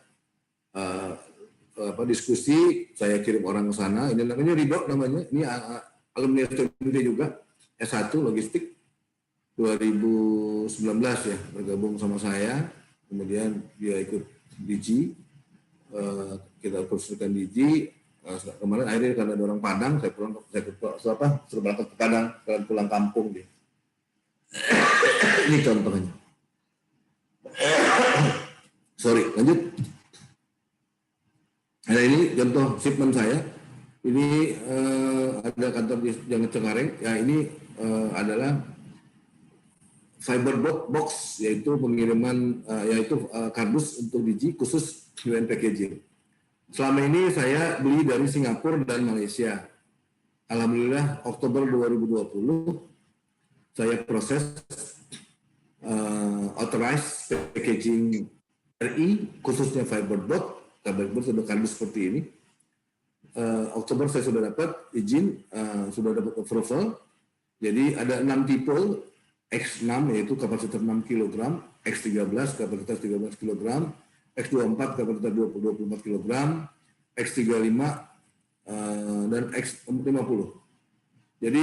diskusi, saya kirim orang ke sana. Ini namanya Ridho namanya, ini alumni STMP juga, S1 Logistik 2019 ya, bergabung sama saya. Kemudian dia ikut DG, kita kursuskan DG. Kemarin akhirnya karena ada orang Padang, saya suruh berangkat ke Padang, pulang kampung dia. Ini contohnya. Sorry, lanjut. Nah, ini contoh shipment saya. Ini ada kantor di Cengkareng. Ya, ini adalah fiber box, yaitu pengiriman, kardus untuk biji khusus UN packaging. Selama ini saya beli dari Singapura dan Malaysia. Alhamdulillah Oktober 2020 saya proses authorized packaging RI khususnya fiberboard sudah kardus seperti ini. Oktober saya sudah dapat izin, sudah dapat approval. Jadi ada 6 tipe X6 yaitu kapasitas 6 kg, X13 kapasitas 13 kg, X24 kapasitas 24 kg, X35 dan X50. Jadi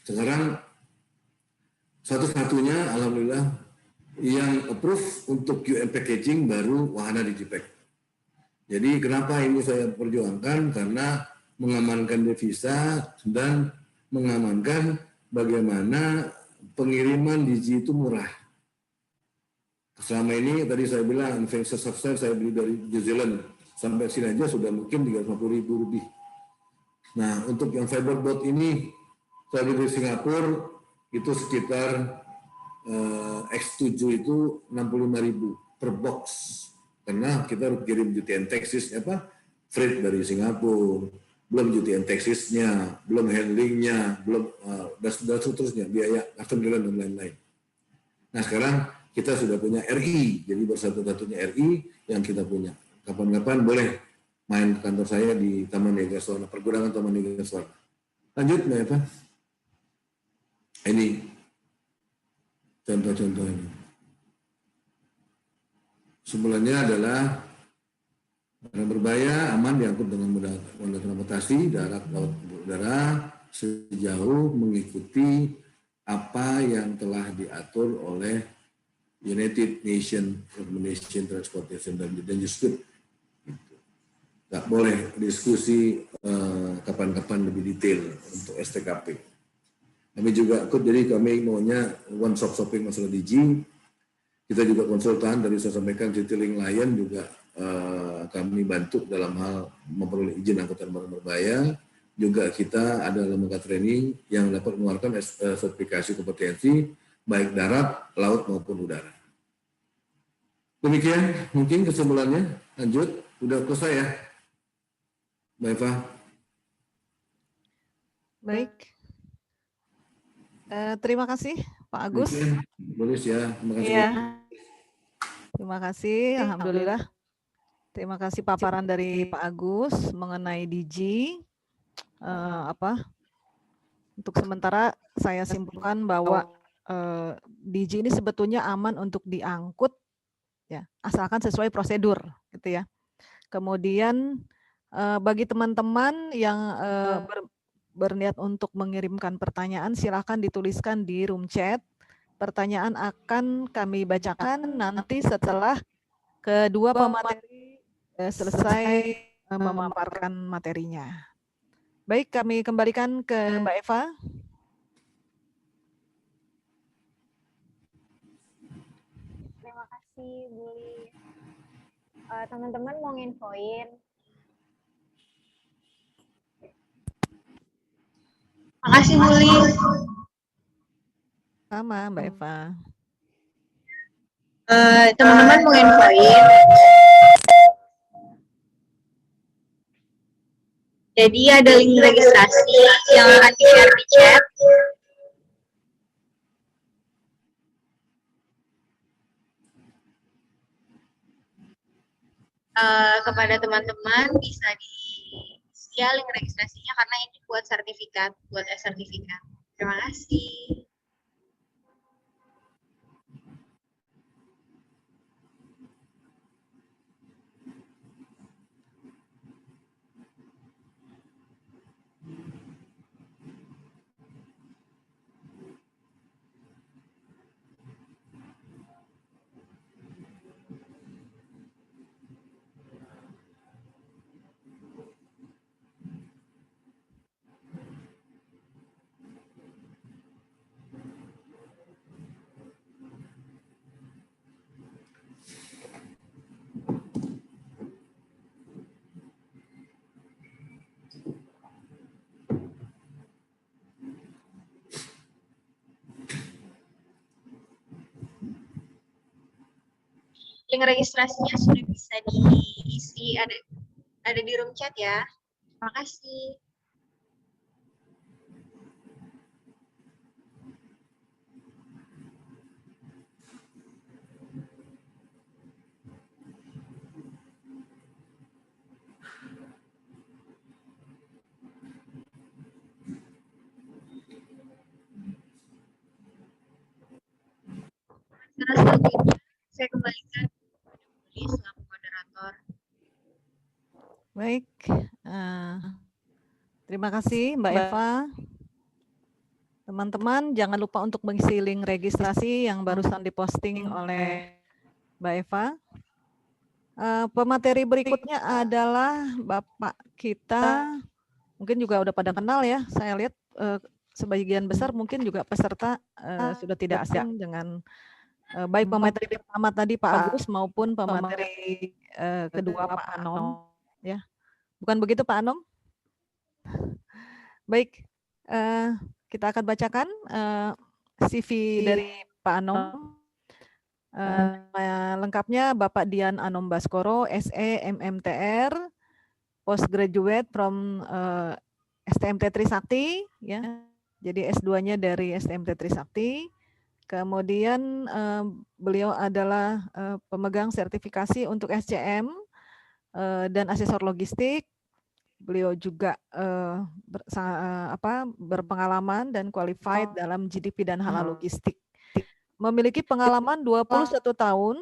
sekarang satu-satunya alhamdulillah yang approve untuk QM packaging baru Wahana Digipack. Jadi kenapa ini saya perjuangkan? Karena mengamankan devisa dan mengamankan bagaimana pengiriman Digi itu murah. Selama ini tadi saya bilang investor subscribe saya beli dari New Zealand sampai sini aja sudah mungkin 350.000 lebih. Nah untuk yang fiberboard ini saya beli dari Singapura itu sekitar X7 itu 65.000 per box. Karena kita harus kirim duty and taxes freight dari Singapura, belum duty and taxes-nya, belum handling-nya, belum dan seterusnya, biaya custom clearance dan lain-lain. Nah sekarang kita sudah punya RI, jadi bersatu-satunya RI yang kita punya. Kapan-kapan boleh main ke kantor saya di Taman Negara, pergudangan Taman Negara. Lanjut Mbak Eva. Ini contoh-contoh ini. Sebenarnya adalah barang berbahaya aman diangkut dengan moda transportasi darat, laut, udara sejauh mengikuti apa yang telah diatur oleh United Nations Organization Transportation dan Dangerous Goods. Nggak boleh diskusi kapan-kapan lebih detail untuk STKP. Kami juga ikut, jadi kami maunya one stop shopping masalah DG. Kita juga konsultan, dari saya sampaikan Citylink Lion juga kami bantu dalam hal memperoleh izin angkutan barang berbahaya. Juga kita ada lembaga training yang dapat mengeluarkan sertifikasi kompetensi baik darat, laut maupun udara. Demikian mungkin kesimpulannya. Lanjut, udah selesai ya, Mbak Eva. Baik. Terima kasih Pak Agus. Boleh ya, terima kasih. Iya. Terima kasih, alhamdulillah. Terima kasih paparan dari Pak Agus mengenai DG. Untuk sementara saya simpulkan bahwa DG ini sebetulnya aman untuk diangkut, ya, asalkan sesuai prosedur, gitu ya. Kemudian bagi teman-teman yang berniat untuk mengirimkan pertanyaan, silakan dituliskan di room chat. Pertanyaan akan kami bacakan nanti setelah kedua pemateri selesai memaparkan materinya. Baik, kami kembalikan ke Mbak Eva. Terima kasih, Bu Li. Teman-teman mau nginfoin. Makasih, Bu Li. Sama Mbak Eva. Teman-teman mau nginfoin. Jadi ada link registrasi yang akan di-share di chat. Kepada teman-teman bisa di-share link registrasinya karena ini buat sertifikat, buat sertifikat. Terima kasih. Link registrasinya sudah bisa diisi, ada di room chat ya. Terima kasih. Sekarang selanjutnya saya kembalikan di selaku moderator. Baik, terima kasih Mbak Eva. Teman-teman jangan lupa untuk mengisi link registrasi yang barusan diposting oleh Mbak Eva. Pemateri berikutnya adalah Bapak kita, mungkin juga udah pada kenal ya, saya lihat sebagian besar mungkin juga peserta sudah tidak asing dengan baik pemateri pertama tadi Pak Agus maupun pemateri kedua Pak Anom. Ya, bukan begitu Pak Anom? Baik, kita akan bacakan CV dari Pak Anom. Lengkapnya Bapak Dian Anom Baskoro, SE MMTR, postgraduate from STMT Trisakti, ya. Jadi S2-nya dari STMT Trisakti. Kemudian beliau adalah pemegang sertifikasi untuk SCM dan asesor logistik. Beliau juga berpengalaman dan qualified dalam GDP dan halal logistik. Memiliki pengalaman 21 tahun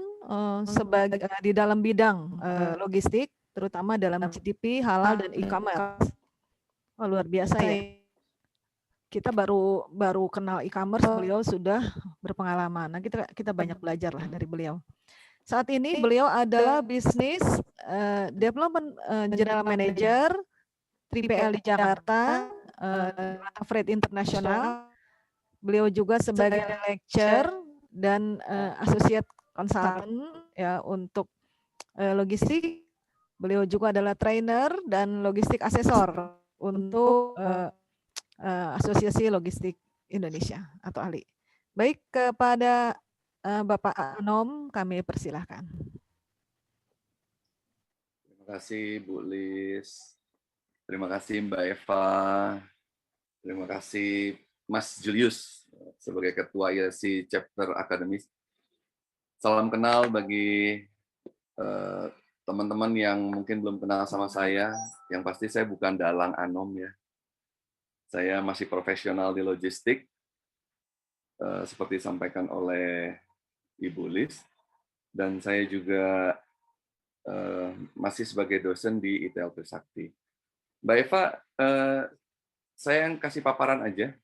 di dalam bidang logistik, terutama dalam GDP, halal, dan e-commerce. Oh, luar biasa ya. Kita baru kenal e-commerce, beliau sudah berpengalaman. Nah, kita banyak belajar lah dari beliau. Saat ini beliau adalah Business Development General Manager 3PL di Jakarta, Freight International. Beliau juga sebagai lecturer dan associate consultant ya untuk logistik. Beliau juga adalah trainer dan logistik asesor untuk Asosiasi Logistik Indonesia atau ALI. Baik, kepada Bapak Anom kami persilahkan. Terima kasih Bu Lis. Terima kasih Mbak Eva. Terima kasih Mas Julius sebagai Ketua ILC Chapter Akademis. Salam kenal bagi teman-teman yang mungkin belum kenal sama saya. Yang pasti saya bukan dalang Anom ya. Saya masih profesional di logistik, seperti disampaikan oleh Ibu Lis. Dan saya juga masih sebagai dosen di ITL Trisakti. Mbak Eva, saya yang kasih paparan aja.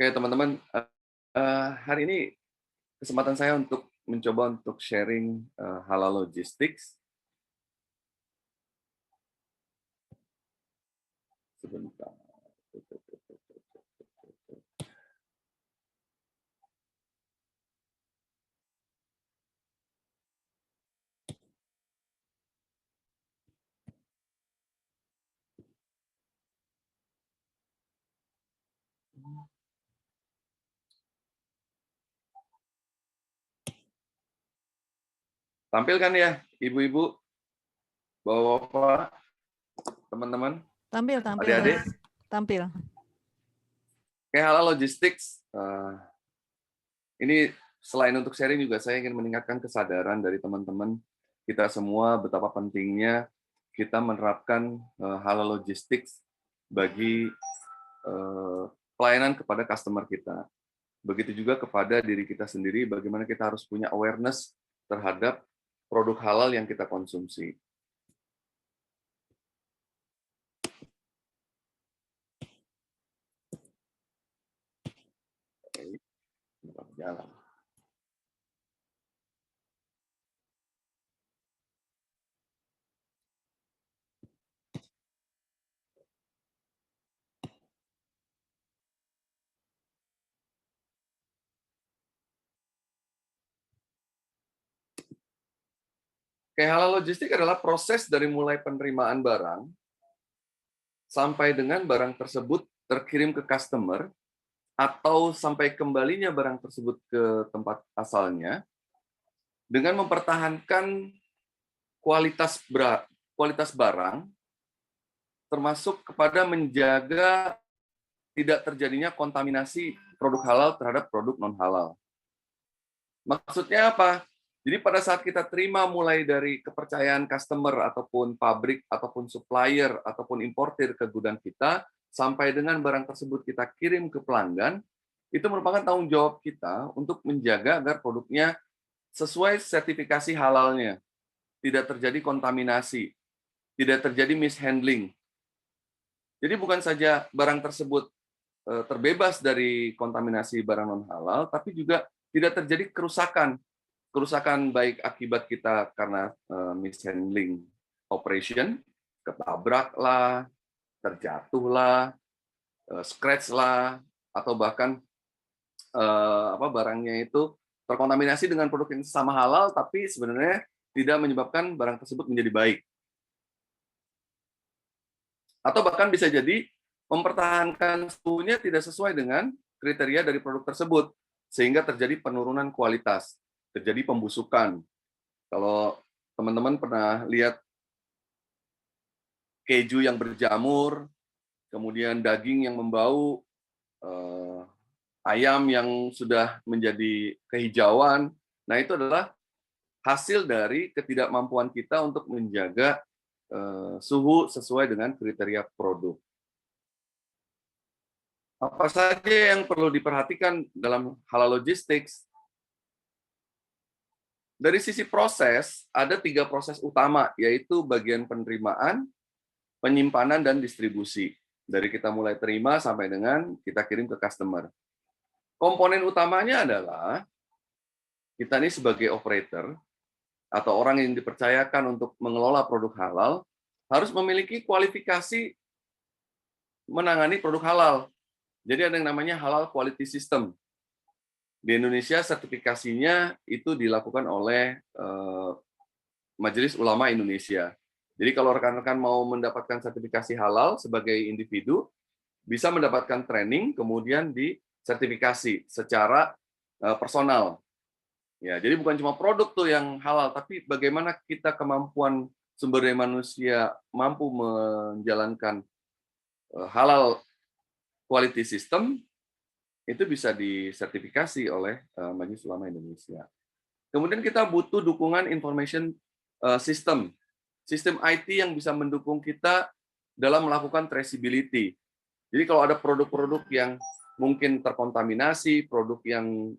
Oke teman-teman, hari ini kesempatan saya untuk mencoba untuk sharing halal logistics. Sebentar. Tampilkan ya, ibu-ibu, bapak-bapak, teman-teman. Tampil. Adik-adik. Tampil. Oke, halal logistics. Ini selain untuk sharing juga saya ingin meningkatkan kesadaran dari teman-teman kita semua betapa pentingnya kita menerapkan halal logistics bagi pelayanan kepada customer kita. Begitu juga kepada diri kita sendiri, bagaimana kita harus punya awareness terhadap produk halal yang kita konsumsi. Jalan. Kayak halal logistik adalah proses dari mulai penerimaan barang sampai dengan barang tersebut terkirim ke customer atau sampai kembalinya barang tersebut ke tempat asalnya dengan mempertahankan kualitas barang, termasuk kepada menjaga tidak terjadinya kontaminasi produk halal terhadap produk non-halal. Maksudnya apa? Jadi pada saat kita terima mulai dari kepercayaan customer ataupun pabrik ataupun supplier ataupun importir ke gudang kita, sampai dengan barang tersebut kita kirim ke pelanggan, itu merupakan tanggung jawab kita untuk menjaga agar produknya sesuai sertifikasi halalnya, tidak terjadi kontaminasi, tidak terjadi mishandling. Jadi bukan saja barang tersebut terbebas dari kontaminasi barang non-halal, tapi juga tidak terjadi kerusakan baik akibat kita karena mishandling operation, ketabrak lah, terjatuh lah, scratch lah, atau bahkan barangnya itu terkontaminasi dengan produk yang sama halal, tapi sebenarnya tidak menyebabkan barang tersebut menjadi baik. Atau bahkan bisa jadi mempertahankan suhunya tidak sesuai dengan kriteria dari produk tersebut, sehingga terjadi penurunan kualitas, terjadi pembusukan. Kalau teman-teman pernah lihat keju yang berjamur, kemudian daging yang membau, ayam yang sudah menjadi kehijauan, nah itu adalah hasil dari ketidakmampuan kita untuk menjaga suhu sesuai dengan kriteria produk. Apa saja yang perlu diperhatikan dalam halal logistics? Dari sisi proses, ada 3 proses utama, yaitu bagian penerimaan, penyimpanan, dan distribusi. Dari kita mulai terima sampai dengan kita kirim ke customer. Komponen utamanya adalah kita ini sebagai operator atau orang yang dipercayakan untuk mengelola produk halal harus memiliki kualifikasi menangani produk halal. Jadi ada yang namanya halal quality system. Di Indonesia sertifikasinya itu dilakukan oleh Majelis Ulama Indonesia. Jadi kalau rekan-rekan mau mendapatkan sertifikasi halal sebagai individu, bisa mendapatkan training, kemudian disertifikasi secara personal. Ya, jadi bukan cuma produk tuh yang halal, tapi bagaimana kita kemampuan sumber daya manusia mampu menjalankan halal quality system, itu bisa disertifikasi oleh Majelis Ulama Indonesia. Kemudian kita butuh dukungan information system, sistem IT yang bisa mendukung kita dalam melakukan traceability. Jadi kalau ada produk-produk yang mungkin terkontaminasi, produk yang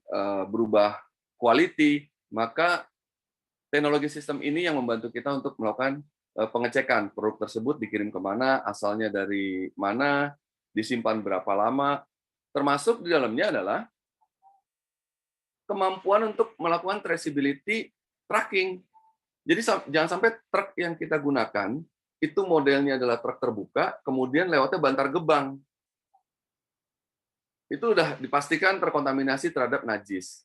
berubah quality, maka teknologi sistem ini yang membantu kita untuk melakukan pengecekan produk tersebut dikirim kemana, asalnya dari mana, disimpan berapa lama, termasuk di dalamnya adalah kemampuan untuk melakukan traceability tracking. Jadi jangan sampai truk yang kita gunakan itu modelnya adalah truk terbuka, kemudian lewatnya bantar gebang. Itu udah dipastikan terkontaminasi terhadap najis.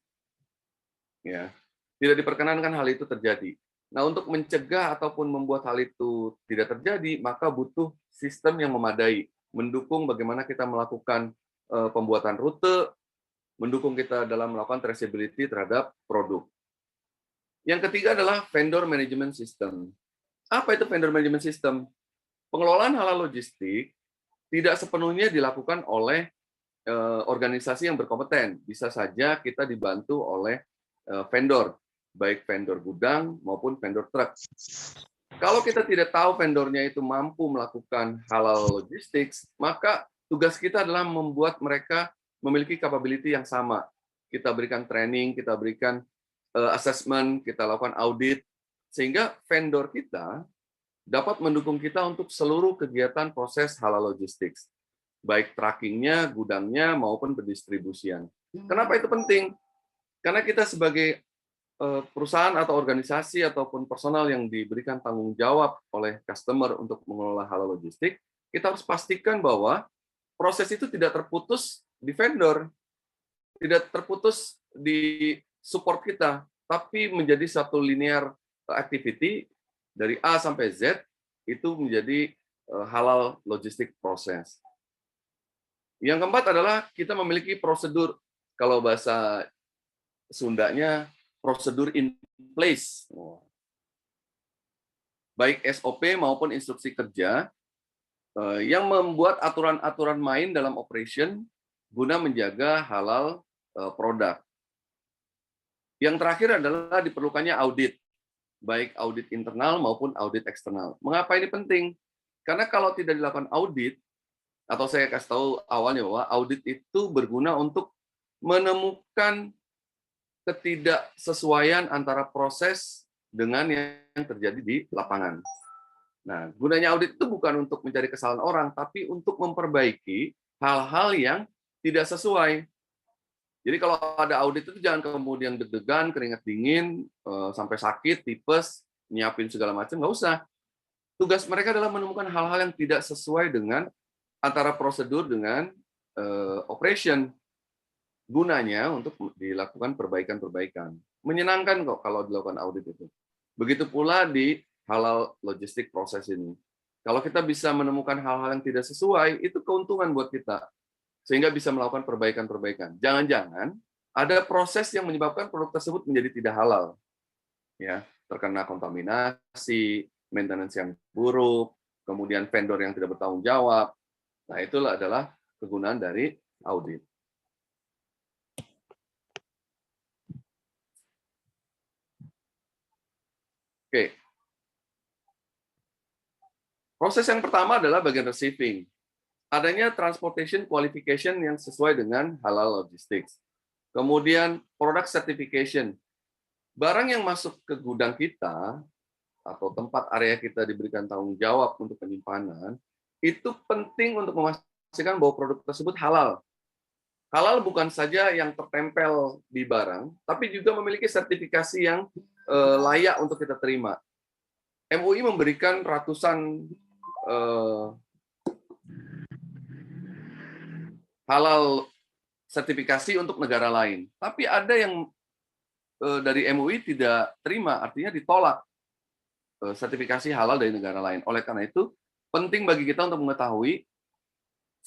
Ya, tidak diperkenankan hal itu terjadi. Nah, untuk mencegah ataupun membuat hal itu tidak terjadi, maka butuh sistem yang memadai, mendukung bagaimana kita melakukan pembuatan rute, mendukung kita dalam melakukan traceability terhadap produk. Yang ketiga adalah vendor management system. Apa itu vendor management system? Pengelolaan halal logistik tidak sepenuhnya dilakukan oleh organisasi yang berkompeten. Bisa saja kita dibantu oleh vendor, baik vendor gudang maupun vendor truk. Kalau kita tidak tahu vendornya itu mampu melakukan halal logistics, maka tugas kita adalah membuat mereka memiliki capability yang sama. Kita berikan training, kita berikan assessment, kita lakukan audit, sehingga vendor kita dapat mendukung kita untuk seluruh kegiatan proses halal logistics, baik trackingnya, gudangnya, maupun pendistribusian. Kenapa itu penting? Karena kita sebagai perusahaan atau organisasi ataupun personal yang diberikan tanggung jawab oleh customer untuk mengelola halal logistik, kita harus pastikan bahwa proses itu tidak terputus di vendor, tidak terputus di support kita, tapi menjadi satu linear activity dari A sampai Z itu menjadi halal logistik proses. Yang keempat adalah kita memiliki prosedur, kalau bahasa Sundanya prosedur in place. Baik SOP maupun instruksi kerja yang membuat aturan-aturan main dalam operation guna menjaga halal produk. Yang terakhir adalah diperlukannya audit, baik audit internal maupun audit eksternal. Mengapa ini penting? Karena kalau tidak dilakukan audit, atau saya kasih tahu awalnya bahwa audit itu berguna untuk menemukan ketidaksesuaian antara proses dengan yang terjadi di lapangan. Nah, gunanya audit itu bukan untuk mencari kesalahan orang, tapi untuk memperbaiki hal-hal yang tidak sesuai. Jadi kalau ada audit itu jangan kemudian deg-degan, keringat dingin, sampai sakit, tipes, nyiapin segala macam, nggak usah. Tugas mereka adalah menemukan hal-hal yang tidak sesuai dengan antara prosedur dengan operation. Gunanya untuk dilakukan perbaikan-perbaikan. Menyenangkan kok kalau dilakukan audit itu. Begitu pula di halal logistik proses ini. Kalau kita bisa menemukan hal-hal yang tidak sesuai, itu keuntungan buat kita. Sehingga bisa melakukan perbaikan-perbaikan. Jangan-jangan ada proses yang menyebabkan produk tersebut menjadi tidak halal. Ya, terkena kontaminasi, maintenance yang buruk, kemudian vendor yang tidak bertanggung jawab. Nah, itulah adalah kegunaan dari audit. Oke. Proses yang pertama adalah bagian receiving. Adanya transportation qualification yang sesuai dengan halal logistics. Kemudian product certification. Barang yang masuk ke gudang kita atau tempat area kita diberikan tanggung jawab untuk penyimpanan, itu penting untuk memastikan bahwa produk tersebut halal. Halal bukan saja yang tertempel di barang, tapi juga memiliki sertifikasi yang layak untuk kita terima. MUI memberikan ratusan halal sertifikasi untuk negara lain. Tapi ada yang dari MUI tidak terima, artinya ditolak sertifikasi halal dari negara lain. Oleh karena itu, penting bagi kita untuk mengetahui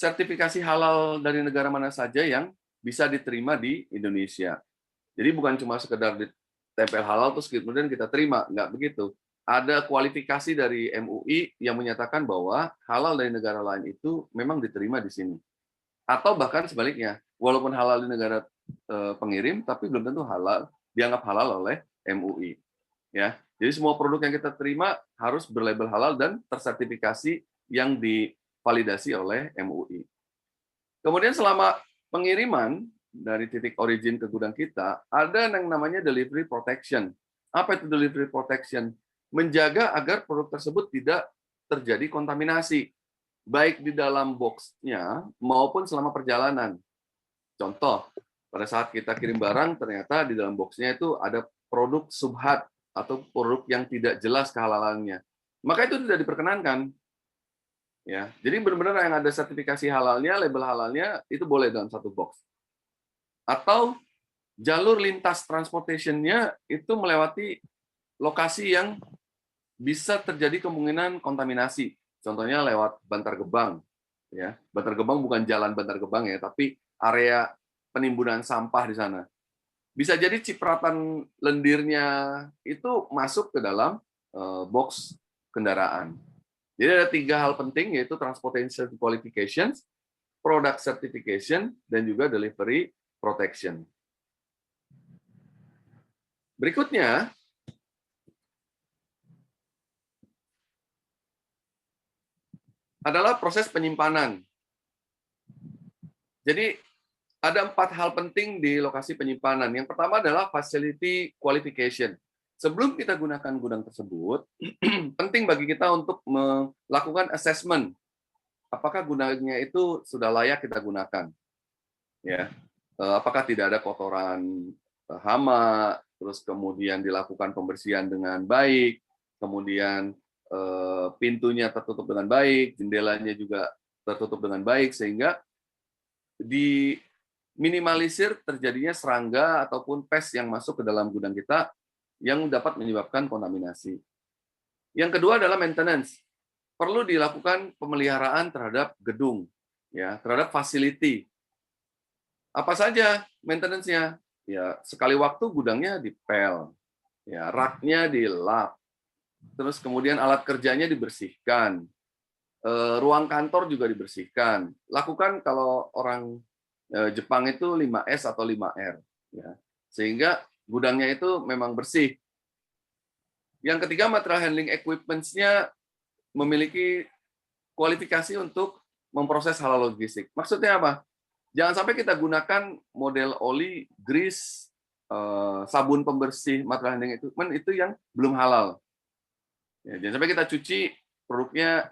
sertifikasi halal dari negara mana saja yang bisa diterima di Indonesia. Jadi bukan cuma sekedar ditempel halal terus kemudian kita terima, nggak begitu. Ada kualifikasi dari MUI yang menyatakan bahwa halal dari negara lain itu memang diterima di sini. Atau bahkan sebaliknya, walaupun halal di negara pengirim, tapi belum tentu halal dianggap halal oleh MUI. Ya, jadi semua produk yang kita terima harus berlabel halal dan tersertifikasi yang divalidasi oleh MUI. Kemudian selama pengiriman dari titik origin ke gudang kita, ada yang namanya delivery protection. Apa itu delivery protection? Menjaga agar produk tersebut tidak terjadi kontaminasi, baik di dalam box-nya maupun selama perjalanan. Contoh, pada saat kita kirim barang, ternyata di dalam box-nya itu ada produk subhat atau produk yang tidak jelas kehalalannya. Maka itu tidak diperkenankan. Ya, jadi benar-benar yang ada sertifikasi halalnya, label halalnya, itu boleh dalam satu box. Atau jalur lintas transportation-nya itu melewati lokasi yang bisa terjadi kemungkinan kontaminasi. Contohnya lewat Bantar Gebang. Ya, Bantar Gebang bukan jalan Bantar Gebang ya, tapi area penimbunan sampah di sana. Bisa jadi cipratan lendirnya itu masuk ke dalam box kendaraan. Jadi ada 3 hal penting, yaitu transportation qualifications, product certification, dan juga delivery protection. Berikutnya, adalah proses penyimpanan. Jadi ada 4 hal penting di lokasi penyimpanan. Yang pertama adalah facility qualification. Sebelum kita gunakan gudang tersebut, penting bagi kita untuk melakukan assessment. Apakah gudangnya itu sudah layak kita gunakan? Ya, apakah tidak ada kotoran hama, terus kemudian dilakukan pembersihan dengan baik, kemudian pintunya tertutup dengan baik, jendelanya juga tertutup dengan baik, sehingga diminimalisir terjadinya serangga ataupun pes yang masuk ke dalam gudang kita yang dapat menyebabkan kontaminasi. Yang kedua adalah maintenance. Perlu dilakukan pemeliharaan terhadap gedung, ya, terhadap facility. Apa saja maintenance-nya? Ya, sekali waktu gudangnya dipel, ya, rak-nya dilap, terus kemudian alat kerjanya dibersihkan, ruang kantor juga dibersihkan. Lakukan kalau orang Jepang itu 5S atau 5R, ya, sehingga gudangnya itu memang bersih. Yang ketiga, material handling equipment-nya memiliki kualifikasi untuk memproses halal logistik. Maksudnya apa? Jangan sampai kita gunakan model oli, grease, sabun pembersih, material handling equipment itu yang belum halal. Ya, jangan sampai kita cuci produknya,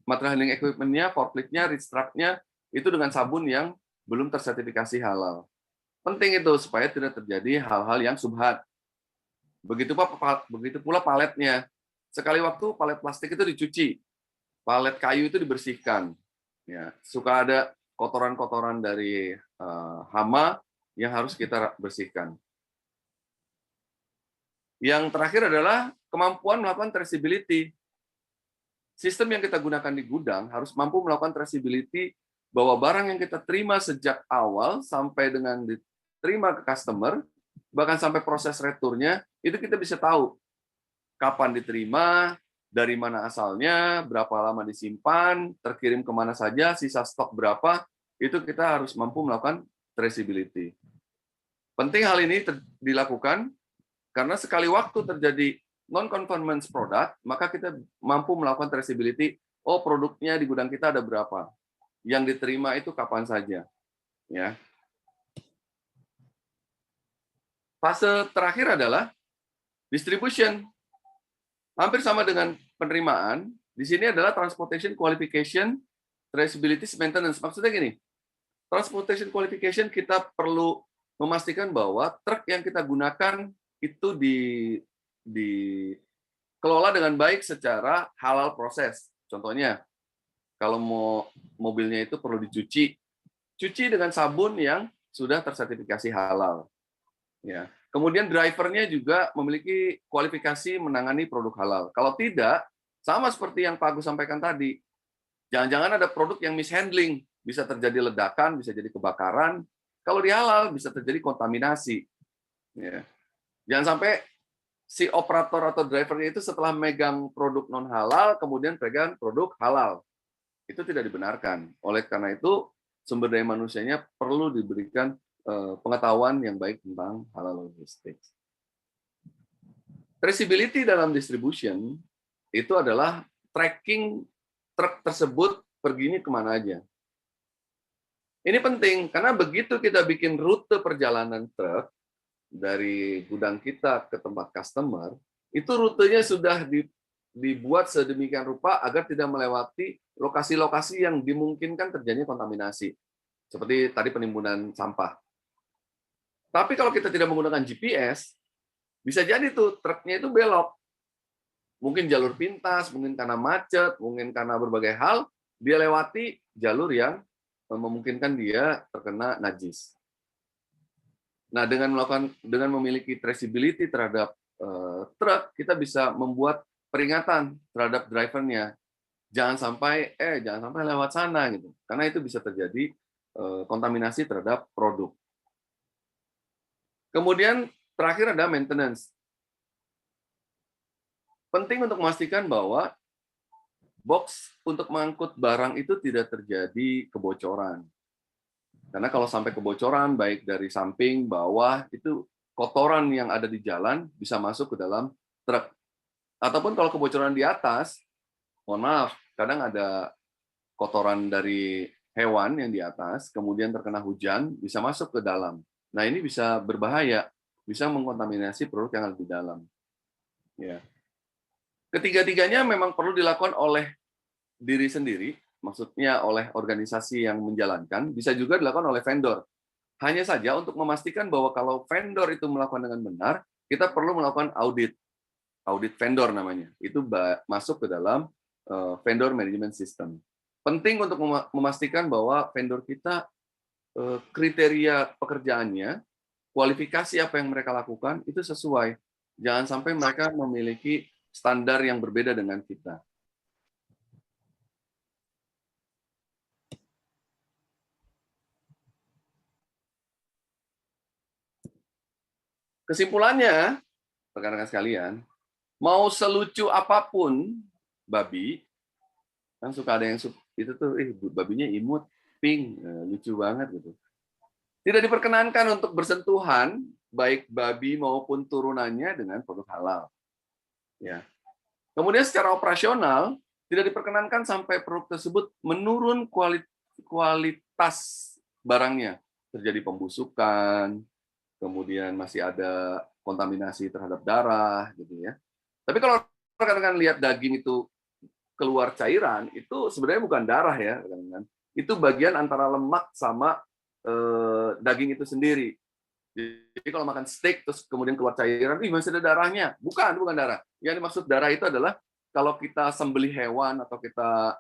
material handling equipment-nya, forklift-nya, reach truck-nya itu dengan sabun yang belum tersertifikasi halal. Penting itu supaya tidak terjadi hal-hal yang subhat. Begitu pula paletnya. Sekali waktu palet plastik itu dicuci, palet kayu itu dibersihkan. Ya, suka ada kotoran-kotoran dari hama yang harus kita bersihkan. Yang terakhir adalah kemampuan melakukan traceability. Sistem yang kita gunakan di gudang harus mampu melakukan traceability bahwa barang yang kita terima sejak awal sampai dengan diterima ke customer, bahkan sampai proses returnya, itu kita bisa tahu kapan diterima, dari mana asalnya, berapa lama disimpan, terkirim kemana saja, sisa stok berapa, itu kita harus mampu melakukan traceability. Penting hal ini dilakukan karena sekali waktu terjadi non-conformance product, maka kita mampu melakukan traceability, oh produknya di gudang kita ada berapa, yang diterima itu kapan saja. Ya. Fase terakhir adalah distribution. Hampir sama dengan penerimaan, di sini adalah transportation qualification, traceability, maintenance. Maksudnya gini, transportation qualification kita perlu memastikan bahwa truk yang kita gunakan itu dikelola dengan baik secara halal proses. Contohnya, kalau mobilnya itu perlu dicuci, cuci dengan sabun yang sudah tersertifikasi halal. Ya. Kemudian drivernya juga memiliki kualifikasi menangani produk halal. Kalau tidak, sama seperti yang Pak Agus sampaikan tadi, jangan-jangan ada produk yang mishandling, bisa terjadi ledakan, bisa jadi kebakaran. Kalau di halal bisa terjadi kontaminasi. Ya. Jangan sampai si operator atau drivernya itu setelah megang produk non halal, kemudian pegang produk halal. Itu tidak dibenarkan. Oleh karena itu, sumber daya manusianya perlu diberikan pengetahuan yang baik tentang halal logistik. Traceability dalam distribution itu adalah tracking truk tersebut perginya kemana aja. Ini penting karena begitu kita bikin rute perjalanan truk dari gudang kita ke tempat customer, itu rutenya sudah dibuat sedemikian rupa agar tidak melewati lokasi-lokasi yang dimungkinkan terjadinya kontaminasi. Seperti tadi penimbunan sampah. Tapi kalau kita tidak menggunakan GPS, bisa jadi tuh truknya itu belok. Mungkin jalur pintas, mungkin karena macet, mungkin karena berbagai hal, dia lewati jalur yang memungkinkan dia terkena najis. Nah, dengan memiliki traceability terhadap truk, kita bisa membuat peringatan terhadap drivernya. Jangan sampai lewat sana gitu. Karena itu bisa terjadi kontaminasi terhadap produk. Kemudian terakhir ada maintenance. Penting untuk memastikan bahwa box untuk mengangkut barang itu tidak terjadi kebocoran. Karena kalau sampai kebocoran, baik dari samping, bawah, itu kotoran yang ada di jalan bisa masuk ke dalam truk. Ataupun kalau kebocoran di atas, mohon maaf, kadang ada kotoran dari hewan yang di atas, kemudian terkena hujan, bisa masuk ke dalam. Nah, ini bisa berbahaya, bisa mengkontaminasi produk yang ada di dalam. Ya. Ketiga-tiganya memang perlu dilakukan oleh diri sendiri, maksudnya oleh organisasi yang menjalankan, bisa juga dilakukan oleh vendor. Hanya saja untuk memastikan bahwa kalau vendor itu melakukan dengan benar, kita perlu melakukan audit vendor namanya. Itu masuk ke dalam vendor management system. Penting untuk memastikan bahwa vendor kita kriteria pekerjaannya, kualifikasi apa yang mereka lakukan itu sesuai. Jangan sampai mereka memiliki standar yang berbeda dengan kita. Kesimpulannya, rekan-rekan sekalian, mau selucu apapun babi, kan suka ada yang itu tuh, babinya imut, pink, lucu banget gitu. Tidak diperkenankan untuk bersentuhan baik babi maupun turunannya dengan produk halal. Ya. Kemudian secara operasional tidak diperkenankan sampai produk tersebut menurun kualitas barangnya, terjadi pembusukan, kemudian masih ada kontaminasi terhadap darah, gitu ya. Tapi kalau rekan-rekan lihat daging itu keluar cairan, itu sebenarnya bukan darah ya, rekan-rekan. Itu bagian antara lemak sama daging itu sendiri. Jadi kalau makan steak terus kemudian keluar cairan, masih ada darahnya. Bukan darah. Yang dimaksud darah itu adalah kalau kita sembelih hewan atau kita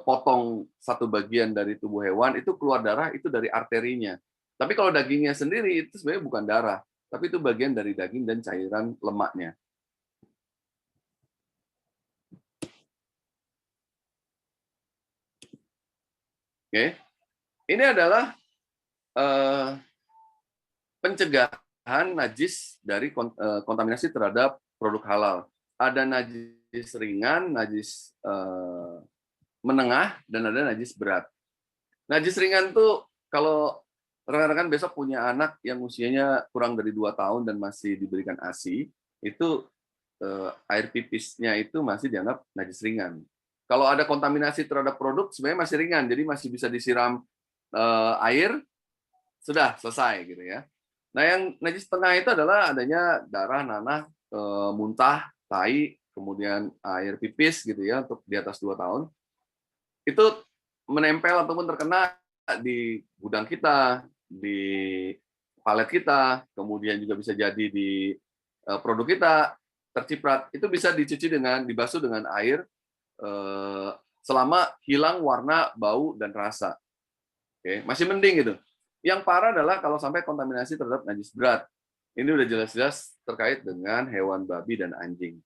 potong satu bagian dari tubuh hewan, itu keluar darah itu dari arterinya. Tapi kalau dagingnya sendiri itu sebenarnya bukan darah, tapi itu bagian dari daging dan cairan lemaknya. Oke, ini adalah pencegahan najis dari kontaminasi terhadap produk halal. Ada najis ringan, najis menengah, dan ada najis berat. Najis ringan tuh kalau rekan-rekan besok punya anak yang usianya kurang dari 2 tahun dan masih diberikan ASI, itu air pipisnya itu masih dianggap najis ringan. Kalau ada kontaminasi terhadap produk, sebenarnya masih ringan, jadi masih bisa disiram air, sudah selesai gitu ya. Nah, yang najis tengah itu adalah adanya darah, nanah, muntah, tai, kemudian air pipis gitu ya untuk di atas 2 tahun. Itu menempel ataupun terkena di gudang kita, di palet kita, kemudian juga bisa jadi di produk kita terciprat. Itu bisa dicuci dibasuh dengan air selama hilang warna, bau, dan rasa. Oke, masih mending gitu. Yang parah adalah kalau sampai kontaminasi terhadap najis berat. Ini udah jelas-jelas terkait dengan hewan babi dan anjing.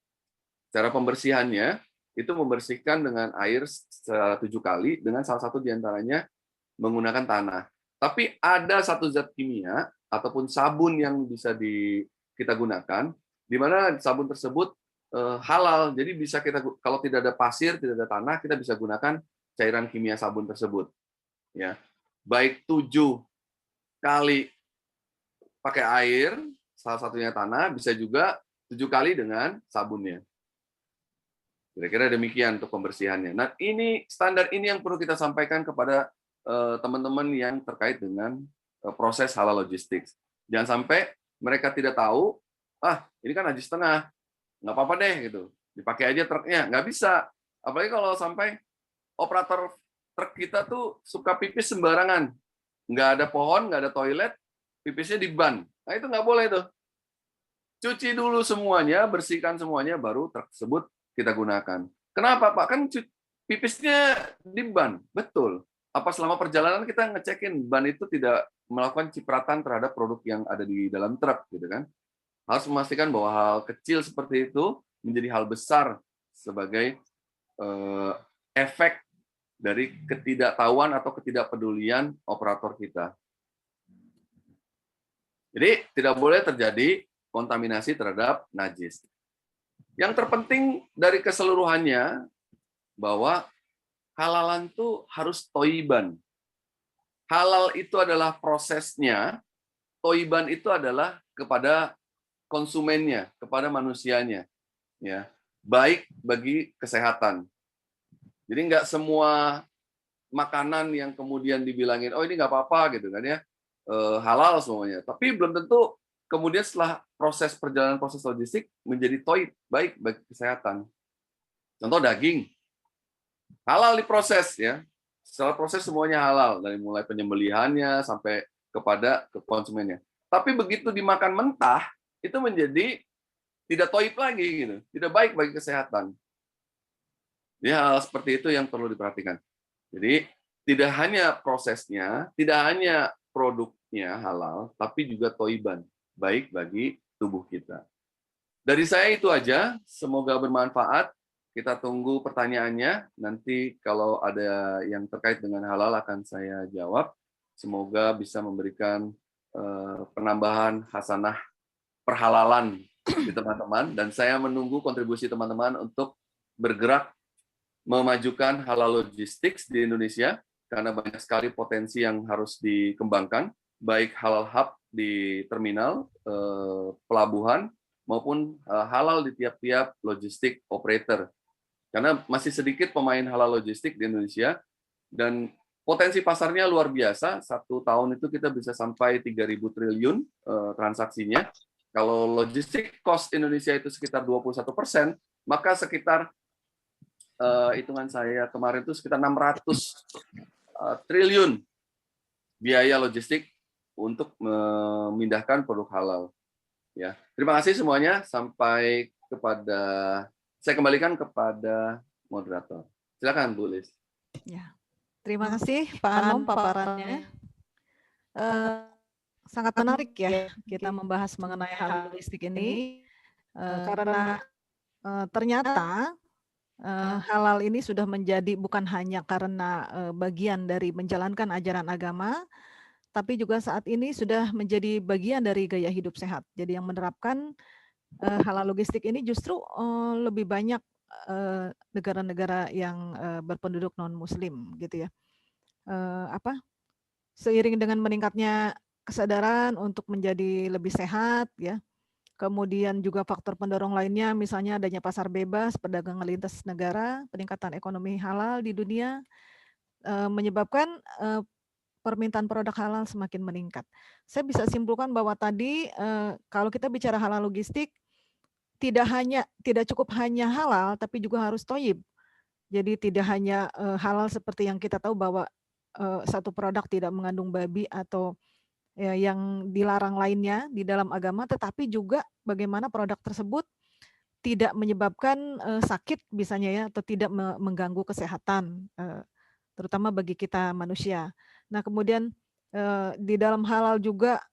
Cara pembersihannya itu membersihkan dengan air 7 kali, dengan salah satu diantaranya menggunakan tanah. Tapi ada satu zat kimia ataupun sabun yang bisa kita gunakan, di mana sabun tersebut halal. Jadi bisa kita, kalau tidak ada pasir, tidak ada tanah, kita bisa gunakan cairan kimia sabun tersebut. Ya, baik 7 kali pakai air, salah satunya tanah, bisa juga 7 kali dengan sabunnya. Kira-kira demikian untuk pembersihannya. Nah, ini standar ini yang perlu kita sampaikan kepada teman-teman yang terkait dengan proses halal logistik. Jangan sampai mereka tidak tahu, ini kan najis tengah, nggak apa-apa deh gitu, dipakai aja truknya, nggak bisa. Apalagi kalau sampai operator truk kita tuh suka pipis sembarangan, nggak ada pohon, nggak ada toilet, pipisnya di ban. Nah, itu nggak boleh tuh. Cuci dulu semuanya, bersihkan semuanya, baru truk tersebut kita gunakan. Kenapa, Pak? Kan pipisnya di ban. Betul. Apa selama perjalanan kita ngecekin ban itu tidak melakukan cipratan terhadap produk yang ada di dalam truk, gitu kan? Harus memastikan bahwa hal kecil seperti itu menjadi hal besar sebagai efek dari ketidaktahuan atau ketidakpedulian operator kita. Jadi tidak boleh terjadi kontaminasi terhadap najis. Yang terpenting dari keseluruhannya bahwa halalan itu harus toiban. Halal itu adalah prosesnya, toiban itu adalah kepada konsumennya, kepada manusianya, ya, baik bagi kesehatan. Jadi nggak semua makanan yang kemudian dibilangin, oh ini nggak apa-apa gitu kan ya, halal semuanya. Tapi belum tentu kemudian setelah perjalanan proses logistik menjadi baik bagi kesehatan. Contoh daging, halal diproses ya, setelah proses semuanya halal dari mulai penyembelihannya sampai kepada konsumennya. Tapi begitu dimakan mentah itu menjadi tidak toib lagi gitu, tidak baik bagi kesehatan. Ya, hal seperti itu yang perlu diperhatikan. Jadi tidak hanya prosesnya, tidak hanya produknya halal, tapi juga toiban, baik bagi tubuh kita. Dari saya itu aja, semoga bermanfaat. Kita tunggu pertanyaannya. Nanti kalau ada yang terkait dengan halal akan saya jawab. Semoga bisa memberikan penambahan hasanah perhalalan di teman-teman. Dan saya menunggu kontribusi teman-teman untuk bergerak memajukan halal logistics di Indonesia, karena banyak sekali potensi yang harus dikembangkan, baik halal hub di terminal, pelabuhan, maupun halal di tiap-tiap logistik operator. Karena masih sedikit pemain halal logistik di Indonesia, dan potensi pasarnya luar biasa. 1 tahun itu kita bisa sampai 3.000 triliun transaksinya. Kalau logistik cost Indonesia itu sekitar 21%, maka sekitar hitungan saya kemarin itu sekitar 600 triliun biaya logistik untuk memindahkan produk halal. Ya, terima kasih semuanya. Sampai kepada saya kembalikan kepada moderator. Silakan Bu Lis. Ya, terima kasih Pak Anom paparannya. Sangat menarik ya kita membahas mengenai halal logistik ini karena ternyata halal ini sudah menjadi bukan hanya karena bagian dari menjalankan ajaran agama, tapi juga saat ini sudah menjadi bagian dari gaya hidup sehat. Jadi yang menerapkan halal logistik ini justru lebih banyak negara-negara yang berpenduduk non-Muslim, gitu ya. Seiring dengan meningkatnya kesadaran untuk menjadi lebih sehat, ya. Kemudian juga faktor pendorong lainnya, misalnya adanya pasar bebas, perdagangan lintas negara, peningkatan ekonomi halal di dunia, menyebabkan permintaan produk halal semakin meningkat. Saya bisa simpulkan bahwa tadi kalau kita bicara halal logistik, tidak cukup hanya halal, tapi juga harus thayyib. Jadi tidak hanya halal seperti yang kita tahu bahwa satu produk tidak mengandung babi atau yang dilarang lainnya di dalam agama, tetapi juga bagaimana produk tersebut tidak menyebabkan sakit misalnya ya, atau tidak mengganggu kesehatan, terutama bagi kita manusia. Nah kemudian di dalam halal juga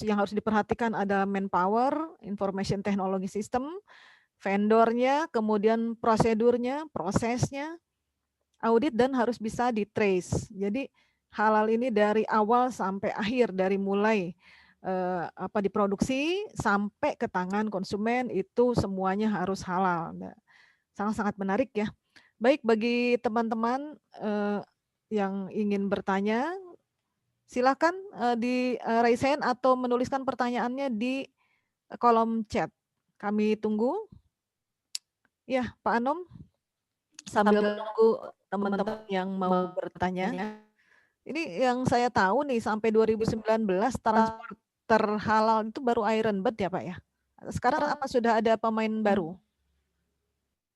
yang harus diperhatikan ada manpower, information technology system, vendornya, kemudian prosedurnya, prosesnya, audit, dan harus bisa di-trace. Jadi halal ini dari awal sampai akhir, dari mulai diproduksi sampai ke tangan konsumen itu semuanya harus halal. Sangat-sangat menarik ya. Baik, bagi teman-teman yang ingin bertanya, silakan di raise hand atau menuliskan pertanyaannya di kolom chat. Kami tunggu. Ya, Pak Anom, sambil menunggu teman-teman yang mau bertanya. Ini yang saya tahu nih, sampai 2019 transporter halal itu baru Ironbird ya Pak ya? Sekarang apa sudah ada pemain baru?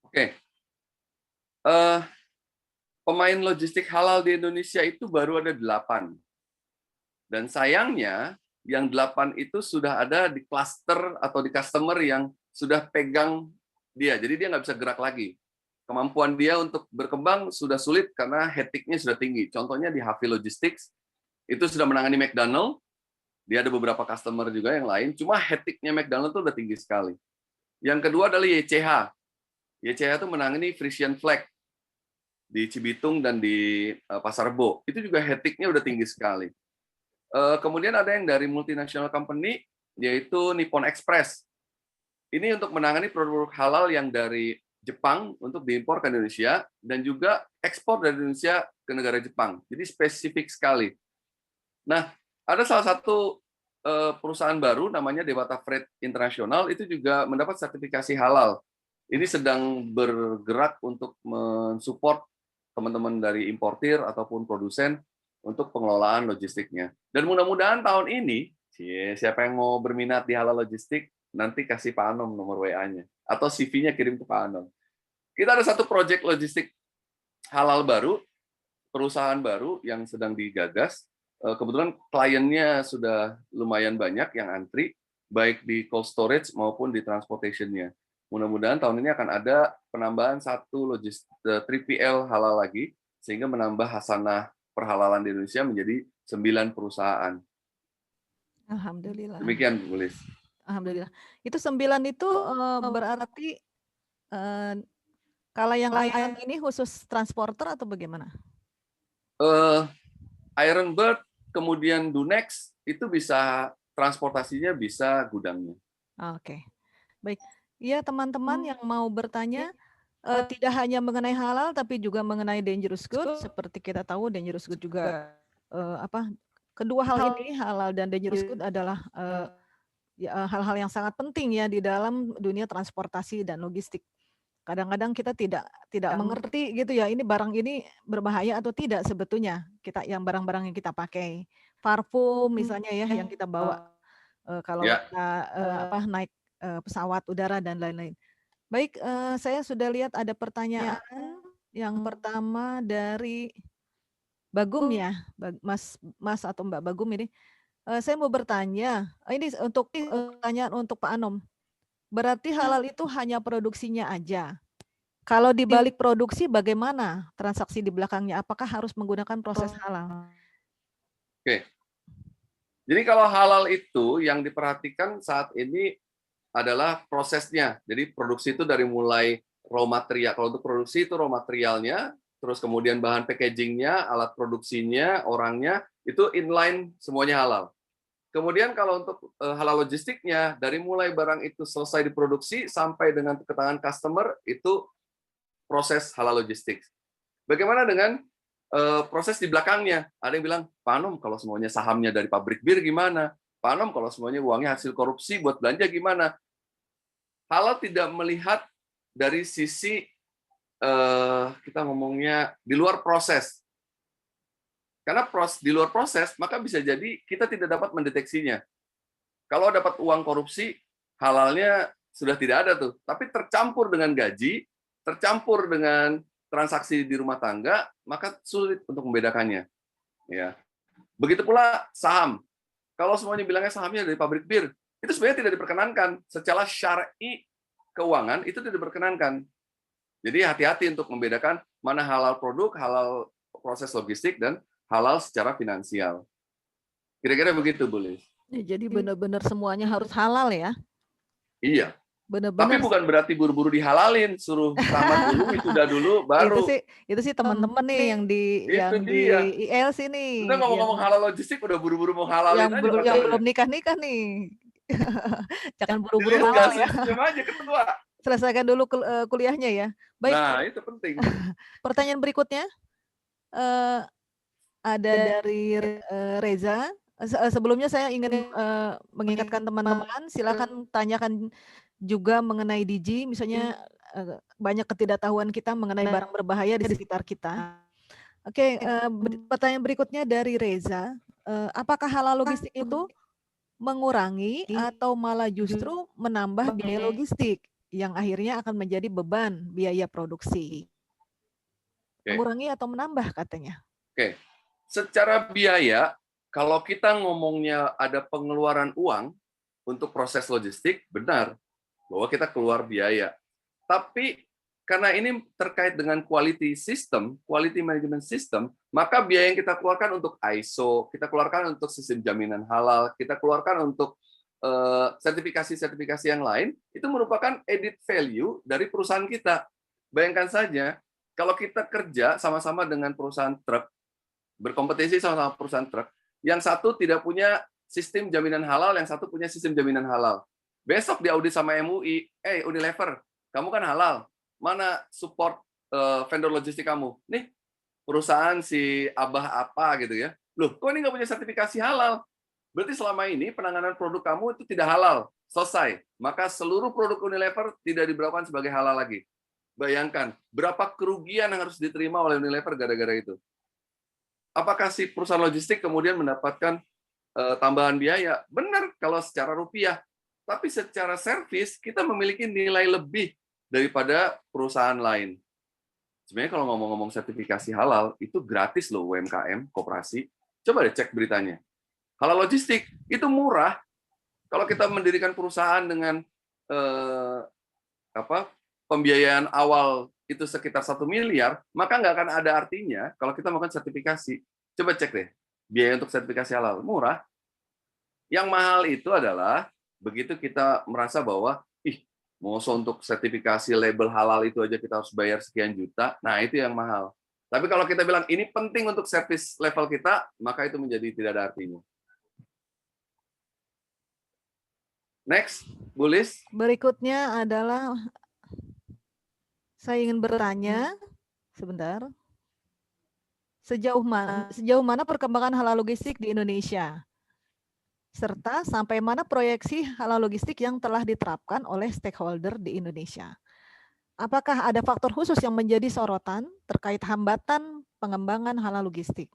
Oke. Pemain logistik halal di Indonesia itu baru ada 8. Dan sayangnya, yang 8 itu sudah ada di cluster atau di customer yang sudah pegang dia. Jadi dia nggak bisa gerak lagi. Kemampuan dia untuk berkembang sudah sulit karena hetiknya sudah tinggi. Contohnya di HV Logistics, itu sudah menangani McDonald. Dia ada beberapa customer juga yang lain. Cuma hetiknya McDonald itu udah tinggi sekali. Yang kedua adalah YCH. YCH itu menangani Frisian Flag di Cibitung dan di Pasar Rebo. Itu juga hetiknya udah tinggi sekali. Kemudian ada yang dari multinational company, yaitu Nippon Express. Ini untuk menangani produk halal yang dari Jepang untuk diimpor ke Indonesia, dan juga ekspor dari Indonesia ke negara Jepang. Jadi spesifik sekali. Nah, ada salah satu perusahaan baru namanya Dewata Freight International, itu juga mendapat sertifikasi halal. Ini sedang bergerak untuk mensupport teman-teman dari importir ataupun produsen untuk pengelolaan logistiknya. Dan mudah-mudahan tahun ini, siapa yang mau berminat di halal logistik, nanti kasih Pak Anom nomor WA-nya. Atau CV-nya kirim ke Pak Anom. Kita ada satu proyek logistik halal baru, perusahaan baru yang sedang digagas. Kebetulan kliennya sudah lumayan banyak yang antri, baik di cold storage maupun di transportation-nya. Mudah-mudahan tahun ini akan ada penambahan satu logistik 3PL halal lagi, sehingga menambah hasanah perhalalan di Indonesia menjadi 9 perusahaan. Alhamdulillah. Demikian, Bu Lis. Alhamdulillah. Itu 9 itu berarti kalau yang lain ini khusus transporter atau bagaimana? Iron Bird, kemudian Dunex, itu bisa transportasinya, bisa gudangnya. Oke, baik. Ya, teman-teman yang mau bertanya, tidak hanya mengenai halal, tapi juga mengenai dangerous good. Seperti kita tahu, dangerous good juga kedua hal ini, halal dan dangerous good adalah hal-hal yang sangat penting ya di dalam dunia transportasi dan logistik. Kadang-kadang kita tidak mengerti gitu ya, ini barang ini berbahaya atau tidak sebetulnya, yang barang-barang yang kita pakai. Parfum misalnya ya yang kita bawa kalau kita naik pesawat udara dan lain-lain. Baik, saya sudah lihat ada pertanyaan. Yang pertama dari Bagum ya, Mas atau Mbak Bagum ini. Saya mau bertanya, ini untuk pertanyaan untuk Pak Anom. Berarti halal itu hanya produksinya aja. Kalau di balik produksi bagaimana transaksi di belakangnya? Apakah harus menggunakan proses halal? Oke. Jadi kalau halal itu yang diperhatikan saat ini adalah prosesnya. Jadi produksi itu dari mulai raw material. Kalau untuk produksi itu raw materialnya, terus kemudian bahan packagingnya, alat produksinya, orangnya, itu inline semuanya halal. Kemudian kalau untuk halal logistiknya, dari mulai barang itu selesai diproduksi sampai dengan ke tangan customer, itu proses halal logistik. Bagaimana dengan proses di belakangnya? Ada yang bilang, Pak Anom, kalau semuanya sahamnya dari pabrik bir gimana? Pak Anom, kalau semuanya uangnya hasil korupsi buat belanja gimana? Halal tidak melihat dari sisi kita ngomongnya di luar proses. Karena di luar proses, maka bisa jadi kita tidak dapat mendeteksinya. Kalau dapat uang korupsi, halalnya sudah tidak ada tuh. Tapi tercampur dengan gaji, tercampur dengan transaksi di rumah tangga, maka sulit untuk membedakannya. Ya. Begitu pula saham. Kalau semuanya bilangnya sahamnya dari pabrik bir, itu sebenarnya tidak diperkenankan. Secara syar'i keuangan itu tidak diperkenankan. Jadi hati-hati untuk membedakan mana halal produk, halal proses logistik, dan halal secara finansial. Kira-kira begitu, Bu Liz. Ya, jadi benar-benar semuanya harus halal ya? Iya. Benar-benar. Tapi bukan berarti buru-buru dihalalin, suruh tamat dulu, wisuda dulu, baru. Itu sih teman-teman nih yang di IL sini. Kita ngomong-ngomong halal logistik, udah buru-buru mau halalin yang aja. Yang belum nikah-nikah nih. Jangan buru-buru halal ya. Aja ketua. Selesaikan dulu kuliahnya ya. Baik. Nah, itu penting. Pertanyaan berikutnya ada dari Reza. Sebelumnya saya ingin mengingatkan teman-teman, silakan tanyakan juga mengenai DG, misalnya banyak ketidaktahuan kita mengenai barang berbahaya di sekitar kita. Oke, pertanyaan berikutnya dari Reza, apakah halal logistik itu mengurangi atau malah justru menambah biaya logistik yang akhirnya akan menjadi beban biaya produksi? Mengurangi atau menambah katanya? Oke, secara biaya, kalau kita ngomongnya ada pengeluaran uang untuk proses logistik, benar bahwa kita keluar biaya. Tapi karena ini terkait dengan quality system, quality management system, maka biaya yang kita keluarkan untuk ISO, kita keluarkan untuk sistem jaminan halal, kita keluarkan untuk sertifikasi-sertifikasi yang lain, itu merupakan added value dari perusahaan kita. Bayangkan saja, kalau kita kerja sama-sama dengan perusahaan truk, berkompetisi sama-sama perusahaan truk, yang satu tidak punya sistem jaminan halal, yang satu punya sistem jaminan halal. Besok diaudit sama MUI, Unilever, kamu kan halal, mana support vendor logistik kamu? Nih, perusahaan si Abah apa gitu ya. Loh, kok ini nggak punya sertifikasi halal? Berarti selama ini penanganan produk kamu itu tidak halal. Selesai. Maka seluruh produk Unilever tidak diberlakukan sebagai halal lagi. Bayangkan, berapa kerugian yang harus diterima oleh Unilever gara-gara itu. Apakah si perusahaan logistik kemudian mendapatkan tambahan biaya? Benar kalau secara rupiah. Tapi secara servis, kita memiliki nilai lebih daripada perusahaan lain. Sebenarnya kalau ngomong-ngomong sertifikasi halal, itu gratis loh UMKM, koperasi. Coba deh cek beritanya. Halal logistik, itu murah. Kalau kita mendirikan perusahaan dengan pembiayaan awal itu sekitar 1 miliar, maka nggak akan ada artinya kalau kita melakukan sertifikasi. Coba cek deh, biaya untuk sertifikasi halal, murah. Yang mahal itu adalah Begitu kita merasa bahwa, masa untuk sertifikasi label halal itu aja kita harus bayar sekian juta, nah itu yang mahal. Tapi kalau kita bilang ini penting untuk service level kita, maka itu menjadi tidak ada artinya. Next, Bu Lis. Berikutnya adalah saya ingin bertanya, sebentar. Sejauh mana perkembangan halal logistik di Indonesia? Serta sampai mana proyeksi halal logistik yang telah diterapkan oleh stakeholder di Indonesia? Apakah ada faktor khusus yang menjadi sorotan terkait hambatan pengembangan halal logistik?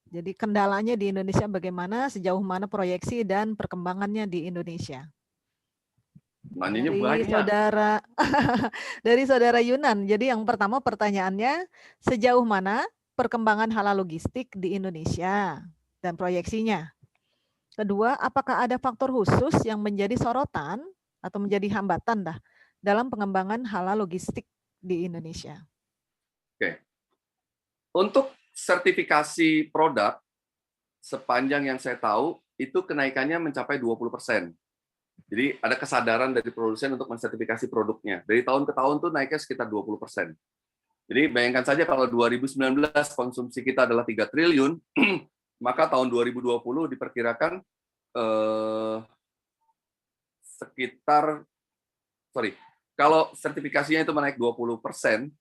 Jadi kendalanya di Indonesia bagaimana, sejauh mana proyeksi dan perkembangannya di Indonesia? Nanyanya Dari banyak. dari saudara Yunan. Jadi yang pertama pertanyaannya, sejauh mana perkembangan halal logistik di Indonesia dan proyeksinya? Kedua, apakah ada faktor khusus yang menjadi sorotan atau menjadi hambatan dalam pengembangan halal logistik di Indonesia? Oke. Untuk sertifikasi produk, sepanjang yang saya tahu, itu kenaikannya mencapai 20%. Jadi ada kesadaran dari produsen untuk mensertifikasi produknya. Dari tahun ke tahun tuh naiknya sekitar 20%. Jadi bayangkan saja kalau 2019 konsumsi kita adalah 3 triliun, maka tahun 2020 diperkirakan kalau sertifikasinya itu menaik 20%,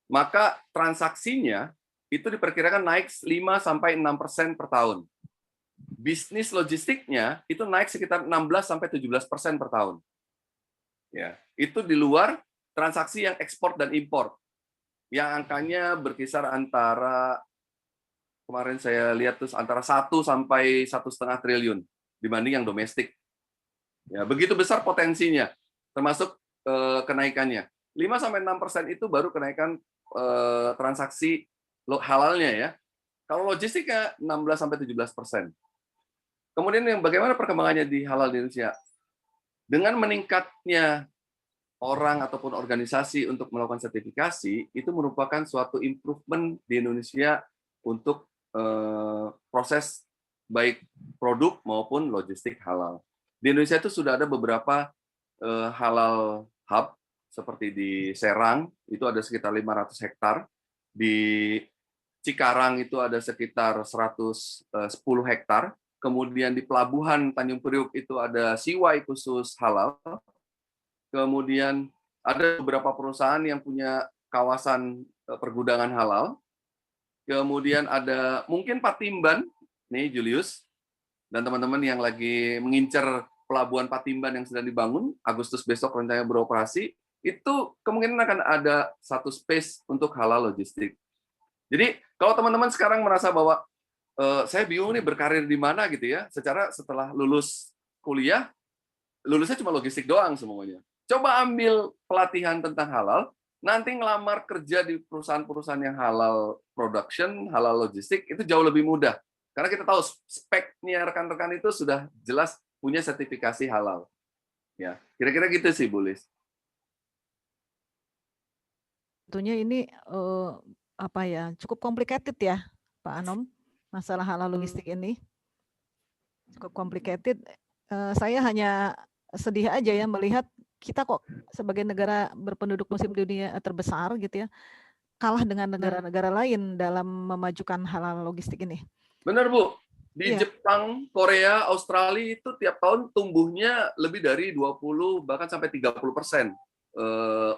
maka transaksinya itu diperkirakan naik 5-6% per tahun. Bisnis logistiknya itu naik sekitar 16-17% per tahun. Ya, itu di luar transaksi yang ekspor dan impor, yang angkanya berkisar antara, kemarin saya lihat terus antara 1 sampai 1,5 triliun dibanding yang domestik. Ya, begitu besar potensinya, termasuk kenaikannya. 5-6% itu baru kenaikan transaksi halalnya ya. Kalau logistiknya 16-17%. Kemudian bagaimana perkembangannya di halal di Indonesia? Dengan meningkatnya orang ataupun organisasi untuk melakukan sertifikasi, itu merupakan suatu improvement di Indonesia untuk proses baik produk maupun logistik halal. Di Indonesia itu sudah ada beberapa halal hub, seperti di Serang, itu ada sekitar 500 hektar. Di Cikarang itu ada sekitar 110 hektar. Kemudian di Pelabuhan Tanjung Priuk itu ada Siwai khusus halal. Kemudian ada beberapa perusahaan yang punya kawasan pergudangan halal. Kemudian ada mungkin Patimban, nih Julius, dan teman-teman yang lagi mengincar Pelabuhan Patimban yang sedang dibangun, Agustus besok rencananya beroperasi, itu kemungkinan akan ada satu space untuk halal logistik. Jadi kalau teman-teman sekarang merasa bahwa saya bingung nih berkarir di mana gitu ya, setelah lulus kuliah, lulusnya cuma logistik doang semuanya. Coba ambil pelatihan tentang halal, nanti ngelamar kerja di perusahaan-perusahaan yang halal production, halal logistik, itu jauh lebih mudah. Karena kita tahu speknya rekan-rekan itu sudah jelas punya sertifikasi halal. Ya, kira-kira gitu sih, Bu Lis. Tentunya ini cukup complicated ya, Pak Anom. Masalah halal logistik ini cukup complicated. Saya hanya sedih aja ya melihat kita kok sebagai negara berpenduduk muslim di dunia terbesar gitu ya, kalah dengan negara-negara lain dalam memajukan halal logistik ini. Benar, Bu. Di Jepang, Korea, Australia itu tiap tahun tumbuhnya lebih dari 20 bahkan sampai 30%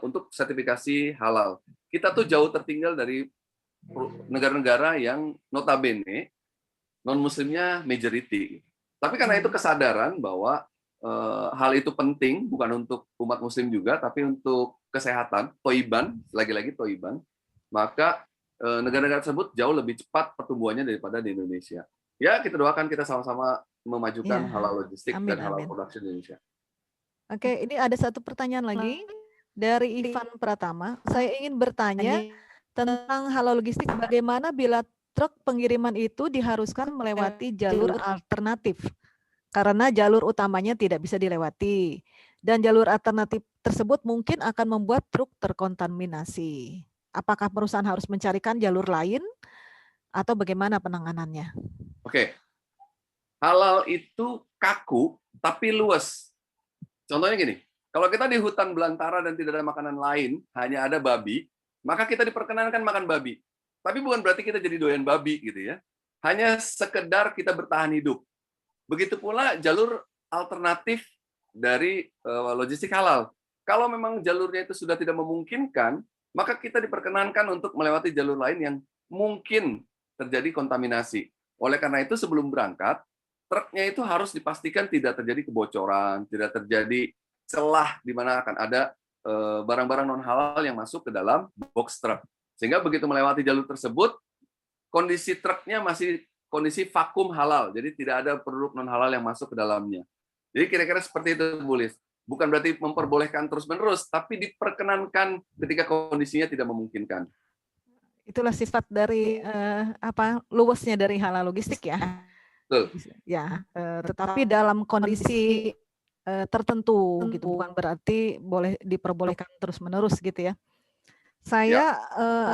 untuk sertifikasi halal. Kita tuh jauh tertinggal dari negara-negara yang notabene non-muslimnya majority. Tapi karena itu kesadaran bahwa hal itu penting, bukan untuk umat muslim juga, tapi untuk kesehatan, toiban, lagi-lagi toiban, maka negara-negara tersebut jauh lebih cepat pertumbuhannya daripada di Indonesia. Ya, kita doakan kita sama-sama memajukan halal logistik dan halal production di Indonesia. Oke, ini ada satu pertanyaan lagi dari Ivan Pratama. Saya ingin bertanya tentang halal logistik, bagaimana bila truk pengiriman itu diharuskan melewati jalur alternatif karena jalur utamanya tidak bisa dilewati, dan jalur alternatif tersebut mungkin akan membuat truk terkontaminasi. Apakah perusahaan harus mencarikan jalur lain atau bagaimana penanganannya? Oke. Halal itu kaku tapi luas. Contohnya gini, kalau kita di hutan belantara dan tidak ada makanan lain, hanya ada babi, maka kita diperkenankan makan babi. Tapi bukan berarti kita jadi doyan babi gitu ya. Hanya sekedar kita bertahan hidup. Begitu pula jalur alternatif dari logistik halal. Kalau memang jalurnya itu sudah tidak memungkinkan, maka kita diperkenankan untuk melewati jalur lain yang mungkin terjadi kontaminasi. Oleh karena itu sebelum berangkat, truknya itu harus dipastikan tidak terjadi kebocoran, tidak terjadi celah di mana akan ada barang-barang non halal yang masuk ke dalam box truk. Sehingga begitu melewati jalur tersebut, kondisi truknya masih kondisi vakum halal, jadi tidak ada produk non halal yang masuk ke dalamnya. Jadi kira-kira seperti itu, Bu Lis. Bukan berarti memperbolehkan terus-menerus, tapi diperkenankan ketika kondisinya tidak memungkinkan. Itulah sifat dari luasnya dari halal logistik ya. Betul. Ya, tetapi dalam kondisi tertentu gitu, bukan berarti boleh diperbolehkan terus-menerus gitu ya. Saya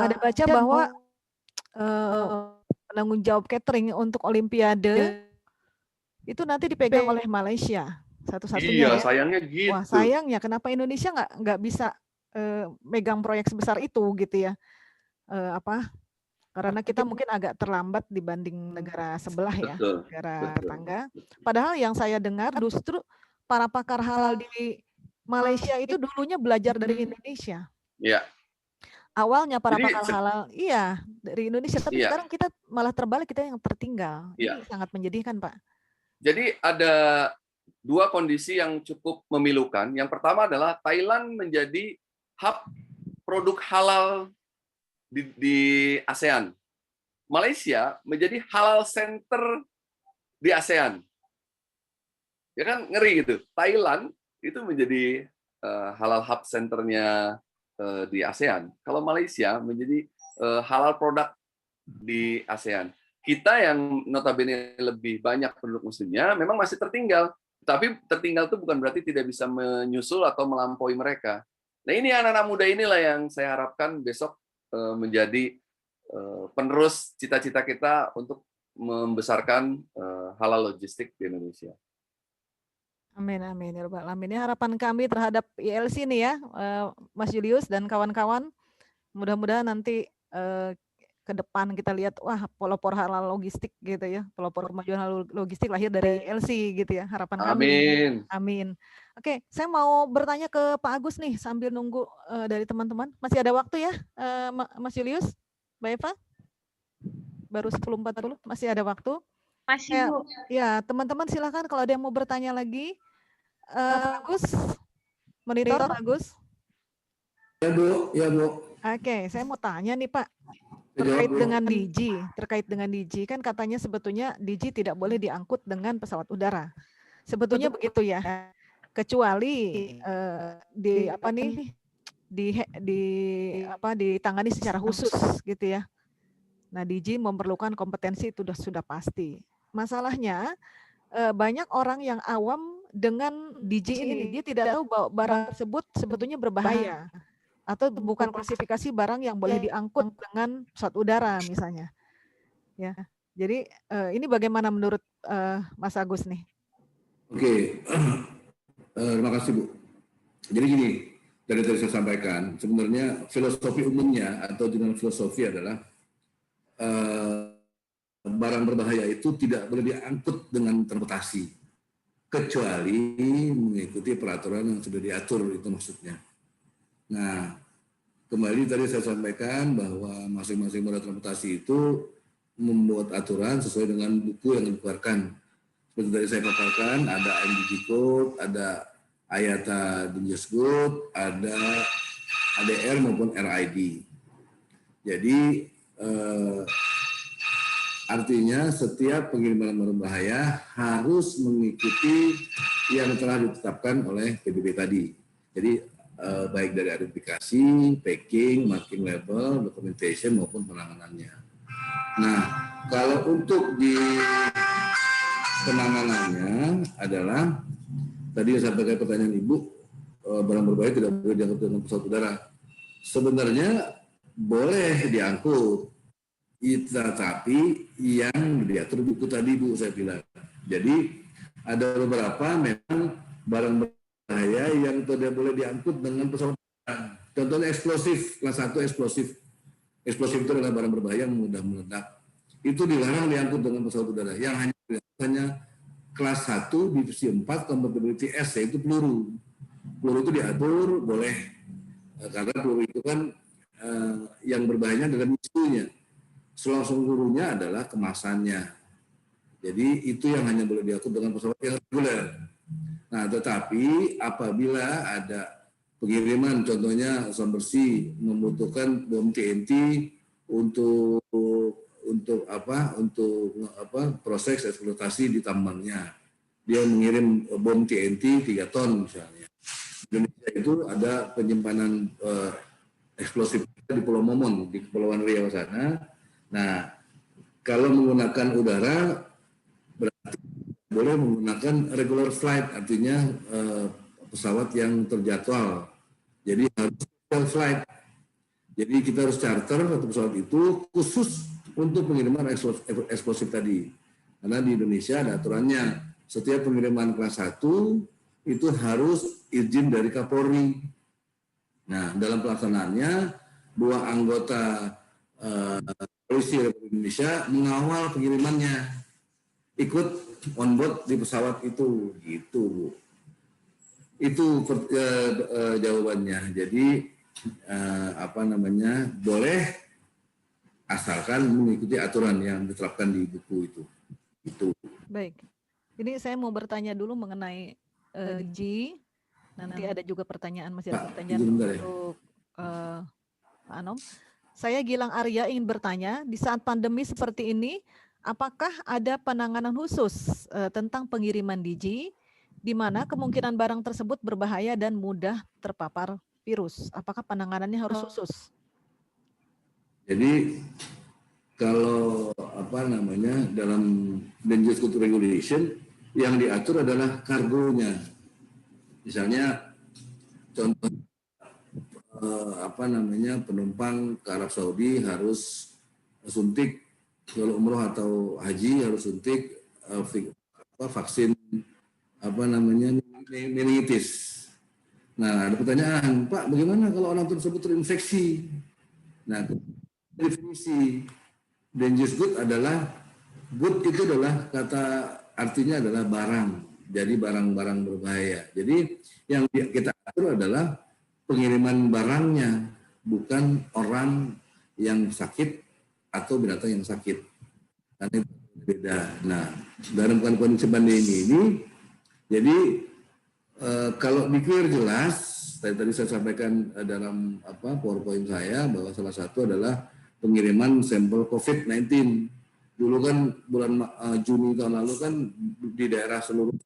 ada baca bahwa penanggung jawab catering untuk Olimpiade itu nanti dipegang oleh Malaysia satu-satunya. Iya, sayangnya gitu. Wah, sayangnya kenapa Indonesia nggak bisa megang proyek sebesar itu gitu ya? Karena kita mungkin agak terlambat dibanding negara sebelah ya, Betul, negara betul. tetangga. Padahal yang saya dengar justru para pakar halal di Malaysia itu dulunya belajar dari Indonesia. Iya. Awalnya para Jadi, pakar halal, iya dari Indonesia, tapi Iya. sekarang kita malah terbalik, kita yang tertinggal. Iya. Ini sangat menyedihkan, Pak. Jadi ada dua kondisi yang cukup memilukan. Yang pertama adalah Thailand menjadi hub produk halal di ASEAN. Malaysia menjadi halal center di ASEAN. Ya kan ngeri gitu. Thailand itu menjadi halal hub centernya di ASEAN. Kalau Malaysia menjadi halal produk di ASEAN. Kita yang notabene lebih banyak penduduk muslimnya memang masih tertinggal. Tapi tertinggal itu bukan berarti tidak bisa menyusul atau melampaui mereka. Nah ini anak-anak muda inilah yang saya harapkan besok menjadi penerus cita-cita kita untuk membesarkan halal logistik di Indonesia. Amin, amin. Ya Rabbal Alamin. Ini harapan kami terhadap ILC nih ya, Mas Julius dan kawan-kawan. Mudah-mudahan nanti ke depan kita lihat, wah pelopor halal logistik gitu ya, pelopor kemajuan halal logistik lahir dari ILC gitu ya, harapan kami. Amin. Amin. Oke, saya mau bertanya ke Pak Agus nih sambil nunggu dari teman-teman. Masih ada waktu ya, Mas Julius, Mbak Eva? Baru 10.40, masih ada waktu. Masih, Bu. Ya, teman-teman silakan kalau ada yang mau bertanya lagi. Pak Agus, monitor Pak Agus. Ya Bu, ya Bu. Oke, saya mau tanya nih Pak, terkait dengan DIGI, kan katanya sebetulnya DIGI tidak boleh diangkut dengan pesawat udara. Sebetulnya begitu ya, kecuali ditangani secara khusus gitu ya. Nah, DIGI memerlukan kompetensi itu sudah pasti. Masalahnya banyak orang yang awam dengan DIGI ini, dia tidak tahu bahwa barang tersebut sebetulnya berbahaya atau bukan klasifikasi barang yang boleh diangkut dengan pesawat udara misalnya. Ya, jadi ini bagaimana menurut Mas Agus nih? Oke, terima kasih Bu. Jadi gini, dari tadi saya sampaikan, sebenarnya filosofi umumnya atau dengan filosofi adalah barang berbahaya itu tidak boleh diangkut dengan transportasi, kecuali mengikuti peraturan yang sudah diatur, itu maksudnya. Nah, kembali tadi saya sampaikan bahwa masing-masing moda transportasi itu membuat aturan sesuai dengan buku yang dikeluarkan. Seperti tadi saya paparkan, ada MDG Code, ada IATA Dangerous Goods, ada ADR maupun RID. Jadi artinya setiap pengiriman barang berbahaya harus mengikuti yang telah ditetapkan oleh PBB tadi. Jadi baik dari identifikasi, packing, marking label, documentation maupun penanganannya. Nah, kalau untuk di penanganannya adalah tadi yang sampaikan pertanyaan Ibu, barang berbahaya tidak boleh diangkut dengan pesawat udara. Sebenarnya boleh diangkut, tetapi yang diatur buku tadi Bu saya bilang. Jadi ada beberapa memang barang berbahaya yang tidak boleh diangkut dengan pesawat. Contohnya eksplosif, kelas 1 eksplosif. Eksplosif itu adalah barang berbahaya yang mudah meledak. Itu dilarang diangkut dengan pesawat udara. Yang hanya kelas 1 divisi 4 compatibility S, yaitu peluru. Peluru itu diatur boleh, karena peluru itu kan yang berbahayanya adalah musuhnya. Selongsong pelurunya adalah kemasannya. Jadi itu yang hanya boleh diangkut dengan pesawat yang reguler. Nah, tetapi apabila ada pengiriman, contohnya Sombersih membutuhkan bom TNT untuk proses eksploitasi di tambangnya, dia mengirim bom TNT 3 ton misalnya. Indonesia itu ada penyimpanan eksplosif di Pulau Momon, di Kepulauan Riau sana. Nah, kalau menggunakan udara berarti boleh menggunakan regular flight, artinya pesawat yang terjadwal. Jadi harus regular flight. Jadi kita harus charter satu pesawat itu khusus untuk pengiriman eksplosif tadi. Karena di Indonesia ada aturannya, setiap pengiriman kelas 1 itu harus izin dari Kapolri. Nah, dalam pelaksanaannya 2 anggota polisi Republik Indonesia mengawal pengirimannya, ikut on board di pesawat itu, gitu. Itu jawabannya. Jadi boleh asalkan mengikuti aturan yang diterapkan di buku itu. Itu. Baik. Ini saya mau bertanya dulu mengenai G. Nanti ada juga pertanyaan, masih ada pertanyaan untuk Pak Anom. Saya Gilang Arya ingin bertanya, di saat pandemi seperti ini, apakah ada penanganan khusus tentang pengiriman DG, di mana kemungkinan barang tersebut berbahaya dan mudah terpapar virus? Apakah penanganannya harus khusus? Jadi kalau dalam Dangerous Goods Regulation yang diatur adalah kargonya. Misalnya contoh penumpang ke Arab Saudi harus suntik, kalau umroh atau haji harus suntik vaksin meningitis. Nah, ada pertanyaan, Pak, bagaimana kalau orang tersebut terinfeksi? Nah, definisi dangerous good adalah, good itu adalah artinya adalah barang, jadi barang-barang berbahaya. Jadi yang kita atur adalah pengiriman barangnya, bukan orang yang sakit atau binatang yang sakit. Karena itu beda. Nah, dalam kondisi pandemi ini, jadi kalau di-clear jelas, tadi saya sampaikan dalam PowerPoint saya, bahwa salah satu adalah pengiriman sampel COVID-19. Dulu kan bulan Juni tahun lalu kan di daerah seluruh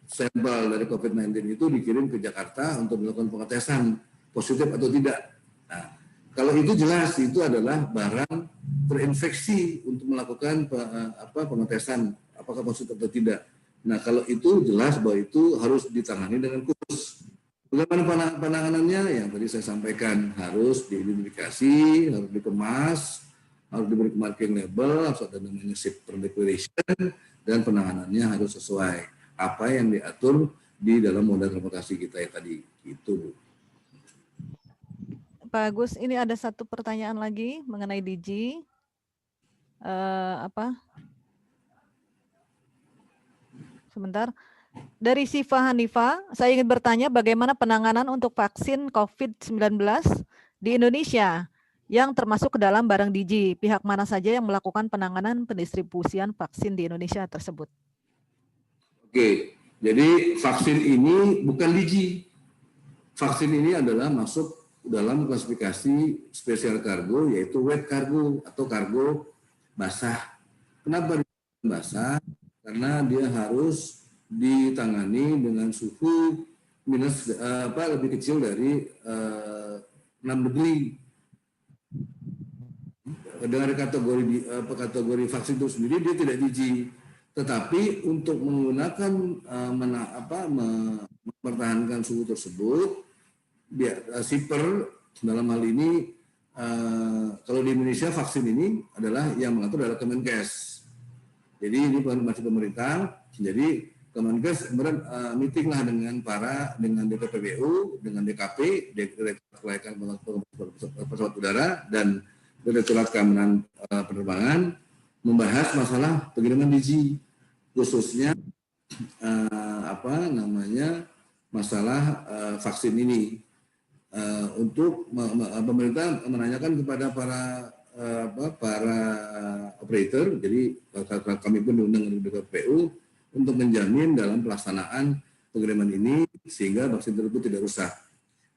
sampel dari COVID-19 itu dikirim ke Jakarta untuk melakukan pengetesan positif atau tidak. Nah, kalau itu jelas itu adalah barang terinfeksi untuk melakukan pengetesan apakah positif atau tidak. Nah, kalau itu jelas bahwa itu harus ditangani dengan khusus. Bagaimana penanganannya? Yang tadi saya sampaikan, harus diidentifikasi, harus dikemas, harus diberi marking label, harus ada namanya shipper declaration, dan penanganannya harus sesuai apa yang diatur di dalam moda transportasi kita yang tadi. Itu. Pak Agus, ini ada satu pertanyaan lagi mengenai DG. Sebentar. Dari Siva Hanifa, saya ingin bertanya bagaimana penanganan untuk vaksin COVID-19 di Indonesia yang termasuk ke dalam barang DG. Pihak mana saja yang melakukan penanganan pendistribusian vaksin di Indonesia tersebut? Oke, jadi vaksin ini bukan DG. Vaksin ini adalah masuk dalam klasifikasi spesial kargo, yaitu wet kargo atau kargo basah. Kenapa basah? Karena dia harus ditangani dengan suhu minus lebih kecil dari 6 degree. Dengan kategori vaksin itu sendiri dia tidak DG, tetapi untuk menggunakan mempertahankan suhu tersebut, shipper dalam hal ini kalau di Indonesia vaksin ini adalah yang mengatur adalah Kemenkes. Jadi ini masih pemerintah. Jadi Kemenkes kemudian meeting lah dengan DPPBU, dengan DKP, Direktorat Kelayakan Pesawat Udara dan Direktorat Keamanan Penerbangan membahas masalah pengiriman biji, khususnya masalah vaksin ini. Untuk pemerintah menanyakan kepada para operator, jadi kami pun diundang oleh DPPU untuk menjamin dalam pelaksanaan pengiriman ini sehingga vaksin tersebut tidak rusak.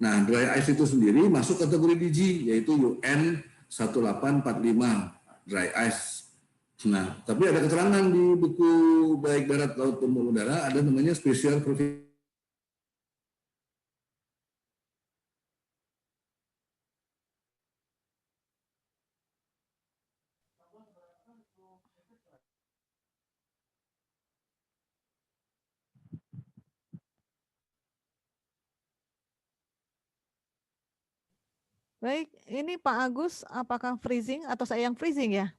Nah, dry ice itu sendiri masuk kategori DG, yaitu UN 1845 dry ice. Nah, tapi ada keterangan di buku Baik Darat, Laut, Timur, Udara, ada namanya Special Provision. Baik, ini Pak Agus, apakah freezing atau saya yang freezing ya?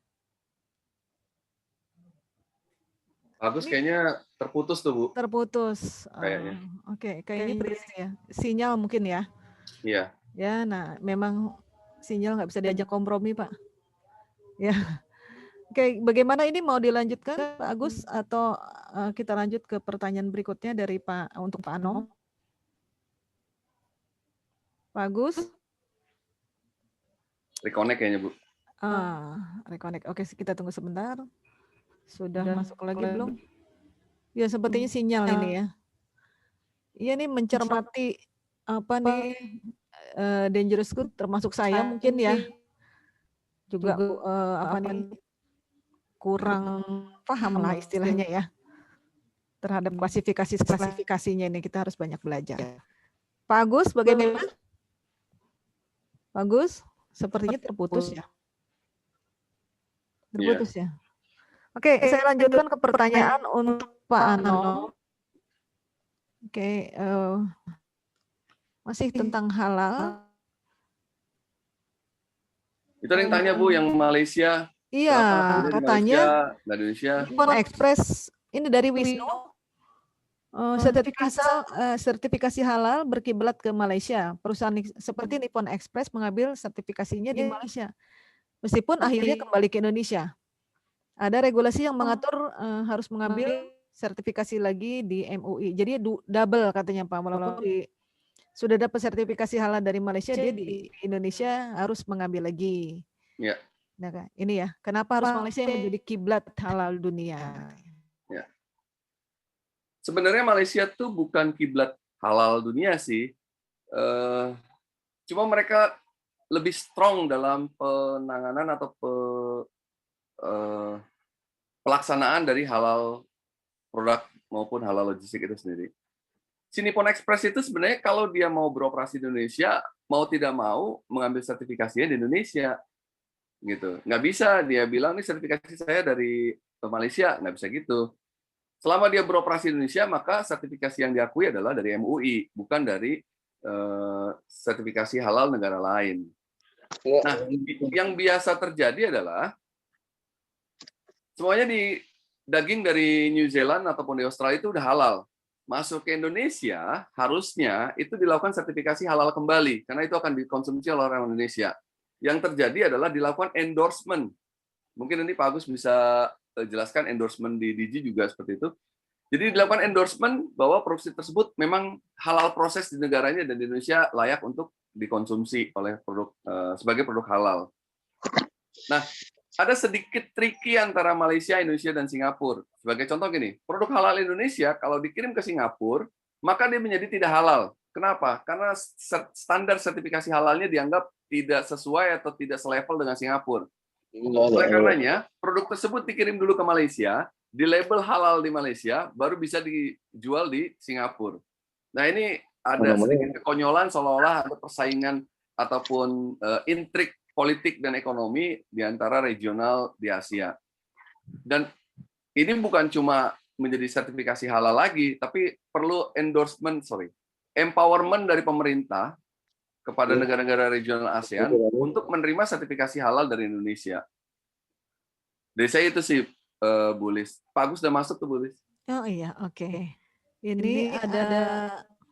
Agus Ini- kayaknya terputus tuh, Bu. Terputus. Kayaknya. Oke, kayaknya freezing ya. Sinyal mungkin ya. Iya. Ya, nah memang sinyal nggak bisa diajak kompromi, Pak. Ya. Oke, bagaimana ini mau dilanjutkan, Pak Agus, atau kita lanjut ke pertanyaan berikutnya dari untuk Pak Anom? Pak Agus? Reconnect kayaknya, Bu. Reconnect. Oke, kita tunggu sebentar. Sudah masuk lagi belum? Ya, sepertinya sinyal ini ya. Iya nih mencermati apa nih dangerous good termasuk saya mungkin ya. Juga apa nih kurang paham lah istilahnya ya. Terhadap klasifikasinya ini kita harus banyak belajar. Pak Agus bagaimana? Pak Agus sepertinya terputus ya. Terputus ya. Oke, saya lanjutkan ke pertanyaan untuk Pak Ano. Oke, masih tentang halal. Itu ada yang tanya, Bu, yang Malaysia. Iya, Kenapa? Di katanya Malaysia, di Indonesia. Nippon Express ini dari Wisnu. Sertifikasi halal berkiblat ke Malaysia. Perusahaan seperti Nippon Express mengambil sertifikasinya di Malaysia. Meskipun akhirnya kembali ke Indonesia. Ada regulasi yang mengatur harus mengambil sertifikasi lagi di MUI. Jadi double katanya Pak, walaupun sudah dapat sertifikasi halal dari Malaysia, dia di Indonesia harus mengambil lagi. Ya. Nah, ini ya, kenapa harus Malaysia yang menjadi kiblat halal dunia? Ya. Sebenarnya Malaysia tuh bukan kiblat halal dunia sih. Cuma mereka lebih strong dalam penanganan atau pelaksanaan dari halal produk maupun halal logistik itu sendiri. Si Nippon Express itu sebenarnya kalau dia mau beroperasi di Indonesia, mau tidak mau mengambil sertifikasinya di Indonesia. Gitu. Nggak bisa dia bilang, ini sertifikasi saya dari Malaysia. Nggak bisa gitu. Selama dia beroperasi di Indonesia, maka sertifikasi yang diakui adalah dari MUI, bukan dari sertifikasi halal negara lain. Nah, yang biasa terjadi adalah semuanya di daging dari New Zealand ataupun di Australia itu udah halal. Masuk ke Indonesia, harusnya itu dilakukan sertifikasi halal kembali, karena itu akan dikonsumsi oleh orang Indonesia. Yang terjadi adalah dilakukan endorsement. Mungkin nanti Pak Agus bisa jelaskan endorsement di DG juga seperti itu. Jadi dilakukan endorsement bahwa produksi tersebut memang halal proses di negaranya dan di Indonesia layak untuk dikonsumsi oleh produk sebagai produk halal. Nah, ada sedikit tricky antara Malaysia, Indonesia, dan Singapura. Sebagai contoh gini, produk halal Indonesia kalau dikirim ke Singapura, maka dia menjadi tidak halal. Kenapa? Karena standar sertifikasi halalnya dianggap tidak sesuai atau tidak selevel dengan Singapura. Oleh karenanya, produk tersebut dikirim dulu ke Malaysia, di label halal di Malaysia, baru bisa dijual di Singapura. Nah, ini ada sedikit kekonyolan seolah-olah ada persaingan ataupun intrik politik dan ekonomi di antara regional di Asia. Dan ini bukan cuma menjadi sertifikasi halal lagi, tapi perlu empowerment dari pemerintah kepada negara-negara regional ASEAN untuk menerima sertifikasi halal dari Indonesia. Dari saya itu sih, Bu Lis. Pak Agus sudah masuk tuh, Bu Lis. Oh iya, oke. Ini ada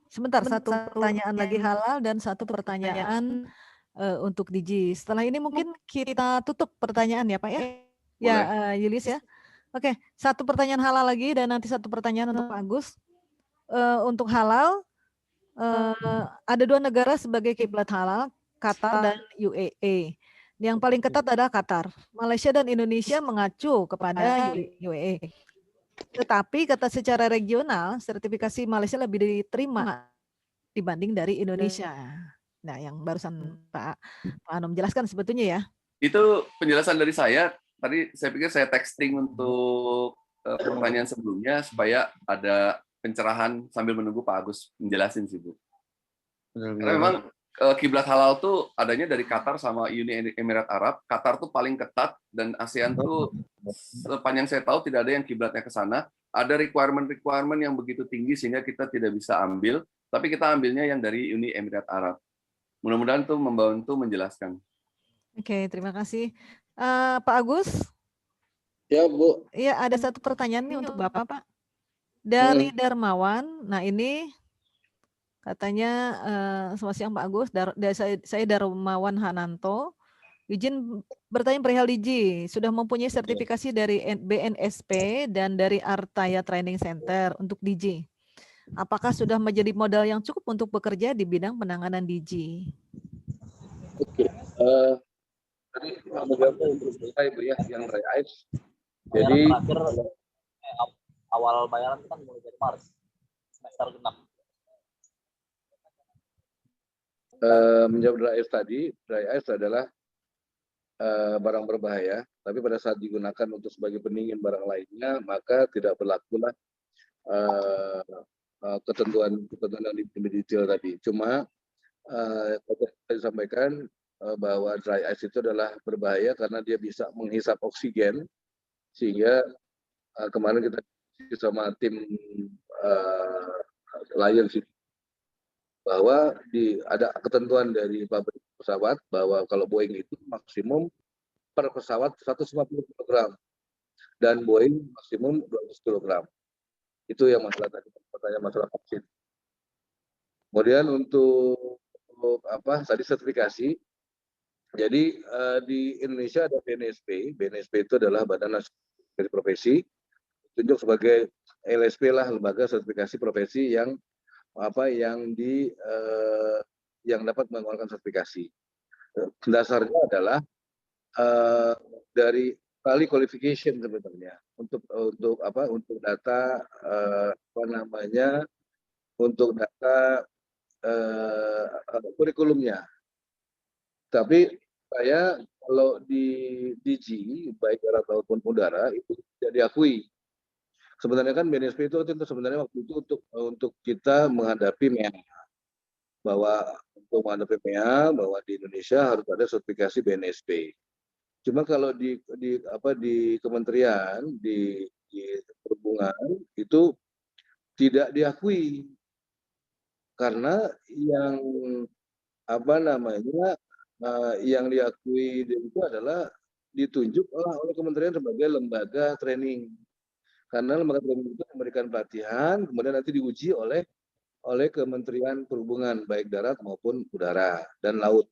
sebentar satu pertanyaan lagi halal dan satu pertanyaan untuk Diji. Setelah ini mungkin kita tutup pertanyaan ya Pak ya. Ya, Yulis ya. Oke, satu pertanyaan halal lagi dan nanti satu pertanyaan untuk Pak Agus. Untuk halal, ada 2 negara sebagai kiblat halal, Qatar dan UAE. Yang paling ketat adalah Qatar. Malaysia dan Indonesia mengacu kepada UAE. Tetapi kata secara regional, sertifikasi Malaysia lebih diterima dibanding dari Indonesia. Nah, yang barusan Pak Anom jelaskan sebetulnya ya. Itu penjelasan dari saya. Tadi saya pikir saya texting untuk pertanyaan sebelumnya supaya ada pencerahan sambil menunggu Pak Agus menjelasin sih, Bu. Karena memang kiblat halal tuh adanya dari Qatar sama Uni Emirat Arab. Qatar tuh paling ketat dan ASEAN tuh sepanjang saya tahu tidak ada yang kiblatnya ke sana. Ada requirement yang begitu tinggi sehingga kita tidak bisa ambil, tapi kita ambilnya yang dari Uni Emirat Arab. Mudah-mudahan tuh membantu menjelaskan. Oke, terima kasih. Pak Agus? Ya, Bu. Iya, ada satu pertanyaan nih untuk Bapak, Pak. Dari Darmawan. Nah, ini katanya selamat siang Pak Agus. Saya Darmawan Hananto. Izin bertanya perihal Diji. Sudah mempunyai sertifikasi dari BNSP dan dari Artaya Training Center untuk Diji. Apakah sudah menjadi modal yang cukup untuk bekerja di bidang penanganan Diji? Oke. Tadi beberapa untuk selesai Bu ya, yang dry ice. Jadi terakhir awal bayaran kan mulai dari Maret semester genap. Menjawab dry ice adalah barang berbahaya, tapi pada saat digunakan untuk sebagai pendingin barang lainnya, maka tidak berlakulah ketentuan yang lebih detail tadi. Cuma saya sampaikan bahwa dry ice itu adalah berbahaya karena dia bisa menghisap oksigen, sehingga kemarin kita sama tim Lions bahwa ada ketentuan dari pabrik pesawat bahwa kalau Boeing itu maksimum per pesawat 150 kg dan Boeing maksimum 200 kg. Itu yang masalah tadi, pertanyaan masalah vaksin. Kemudian untuk tadi sertifikasi. Jadi di Indonesia ada BNSP. BNSP itu adalah Badan Nasional dari Profesi, tunjuk sebagai LSP lah, lembaga sertifikasi profesi yang yang dapat mengeluarkan sertifikasi. Dasarnya adalah dari Bali Qualification sebenarnya untuk data untuk data kurikulumnya. Tapi saya kalau di DG baik darat maupun udara itu tidak diakui. Sebenarnya kan BNSP itu sebenarnya waktu itu untuk kita menghadapi MEA, bahwa untuk menghadapi MEA bahwa di Indonesia harus ada sertifikasi BNSP. Cuma kalau di kementerian di perhubungan itu tidak diakui karena yang diakui itu adalah ditunjuk oleh kementerian sebagai lembaga training. Karena lembaga training itu memberikan pelatihan, kemudian nanti diuji oleh Kementerian Perhubungan, baik darat maupun udara dan laut.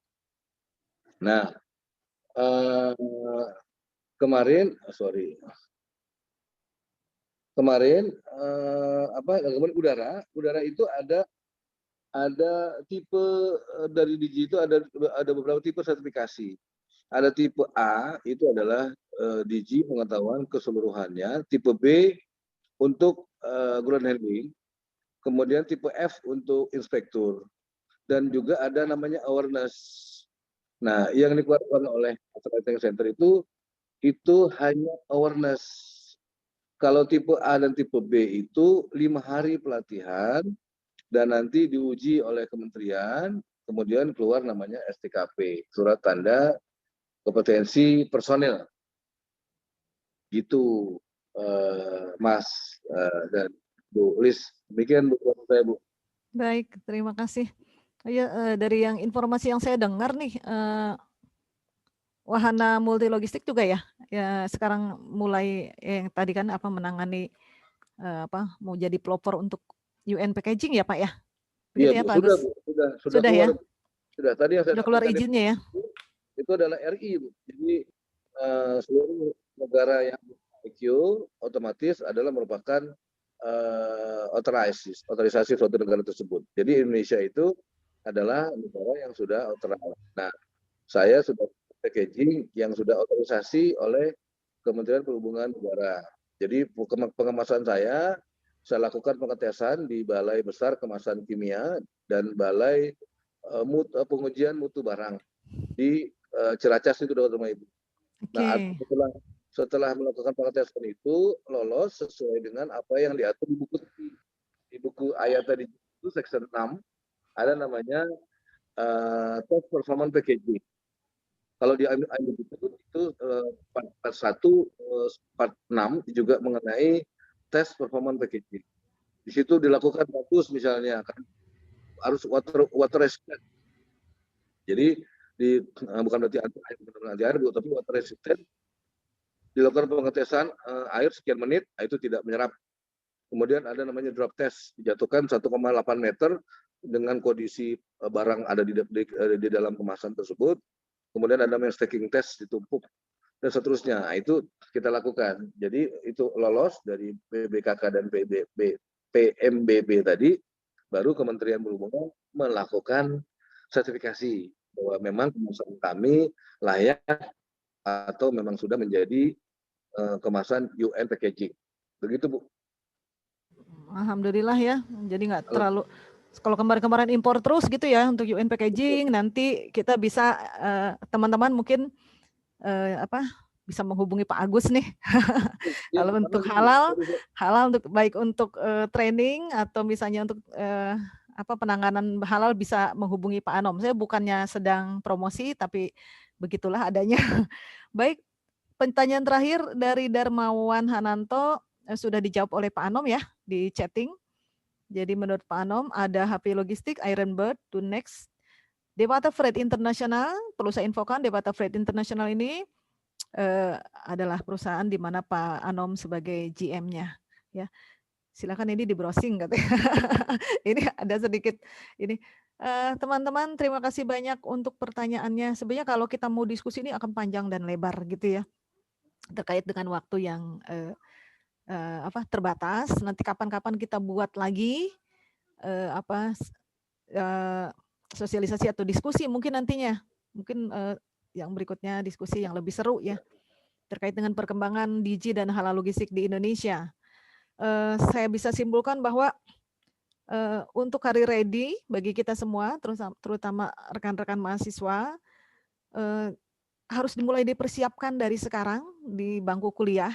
Nah, kemarin udara itu ada tipe dari DG itu ada beberapa tipe sertifikasi. Ada tipe A itu adalah DG pengetahuan keseluruhannya, tipe B untuk ground handling, kemudian tipe F untuk inspektur, dan juga ada namanya awareness. Nah, yang dikeluarkan oleh Training Center itu hanya awareness. Kalau tipe A dan tipe B itu 5 hari pelatihan dan nanti diuji oleh kementerian, kemudian keluar namanya STKP, surat tanda kompetensi personil. Gitu, Mas dan Bu Lis. Demikian Bu saya, Bu. Baik, terima kasih. Ya, dari informasi yang saya dengar nih, wahana multi logistik juga ya sekarang mulai yang tadi kan menangani mau jadi pelopor untuk UN packaging ya Pak ya? Iya Begitu ya Bu, Pak sudah Agus? Bu, sudah Sudah ya? keluar. Sudah tadi yang saya Sudah keluar sampaikan izinnya ya? itu adalah RI Bu. Jadi seluruh negara yang IQ otomatis adalah merupakan otorisasi suatu negara tersebut. Jadi Indonesia itu adalah negara yang sudah authorized. Nah, saya sudah packaging yang sudah otorisasi oleh Kementerian Perhubungan Udara. Jadi pengemasan saya lakukan pengetesan di Balai Besar Kemasan Kimia dan Balai Pengujian Mutu Barang di Ciracas itu Dokter Ibu. Nah, setelah melakukan pengetesan itu lolos sesuai dengan apa yang diatur di buku ayat tadi itu section 6 ada namanya test performance packaging. Kalau di ayat itu part 1 part 6 juga mengenai tes performance packaging. Di situ dilakukan bagus misalnya kan harus water resistant. Jadi bukan berarti anti air tapi water resistant. Dilakukan pengetesan air sekian menit, itu tidak menyerap. Kemudian ada namanya drop test, dijatuhkan 1,8 meter dengan kondisi barang ada di dalam kemasan tersebut. Kemudian ada namanya stacking test, ditumpuk dan seterusnya. Nah, itu kita lakukan. Jadi itu lolos dari BBKK dan PMBB tadi, baru Kementerian Perhubungan melakukan sertifikasi bahwa memang kemasan kami layak atau memang sudah menjadi kemasan UN packaging. Begitu Bu. Alhamdulillah ya. Jadi nggak terlalu, kalau kemarin-kemarin impor terus gitu ya untuk UN packaging, nanti kita bisa teman-teman mungkin bisa menghubungi Pak Agus nih. Kalau untuk halal untuk baik untuk training atau misalnya untuk penanganan halal bisa menghubungi Pak Anom. Saya bukannya sedang promosi tapi begitulah adanya. Baik, pertanyaan terakhir dari Darmawan Hananto sudah dijawab oleh Pak Anom ya di chatting. Jadi menurut Pak Anom ada HP Logistik, Ironbird, Tunex, Dewata Freight International. Perlu saya infokan Dewata Freight International ini adalah perusahaan di mana Pak Anom sebagai GM-nya. Ya, silakan ini di browsing katanya. Ini ada sedikit ini. Teman-teman, terima kasih banyak untuk pertanyaannya. Sebenarnya kalau kita mau diskusi ini akan panjang dan lebar gitu ya, terkait dengan waktu yang terbatas. Nanti kapan-kapan kita buat lagi sosialisasi atau diskusi mungkin nantinya. Mungkin yang berikutnya diskusi yang lebih seru ya terkait dengan perkembangan Digi dan halal logistik di Indonesia. Saya bisa simpulkan bahwa untuk career ready bagi kita semua, terutama rekan-rekan mahasiswa, harus dimulai dipersiapkan dari sekarang di bangku kuliah,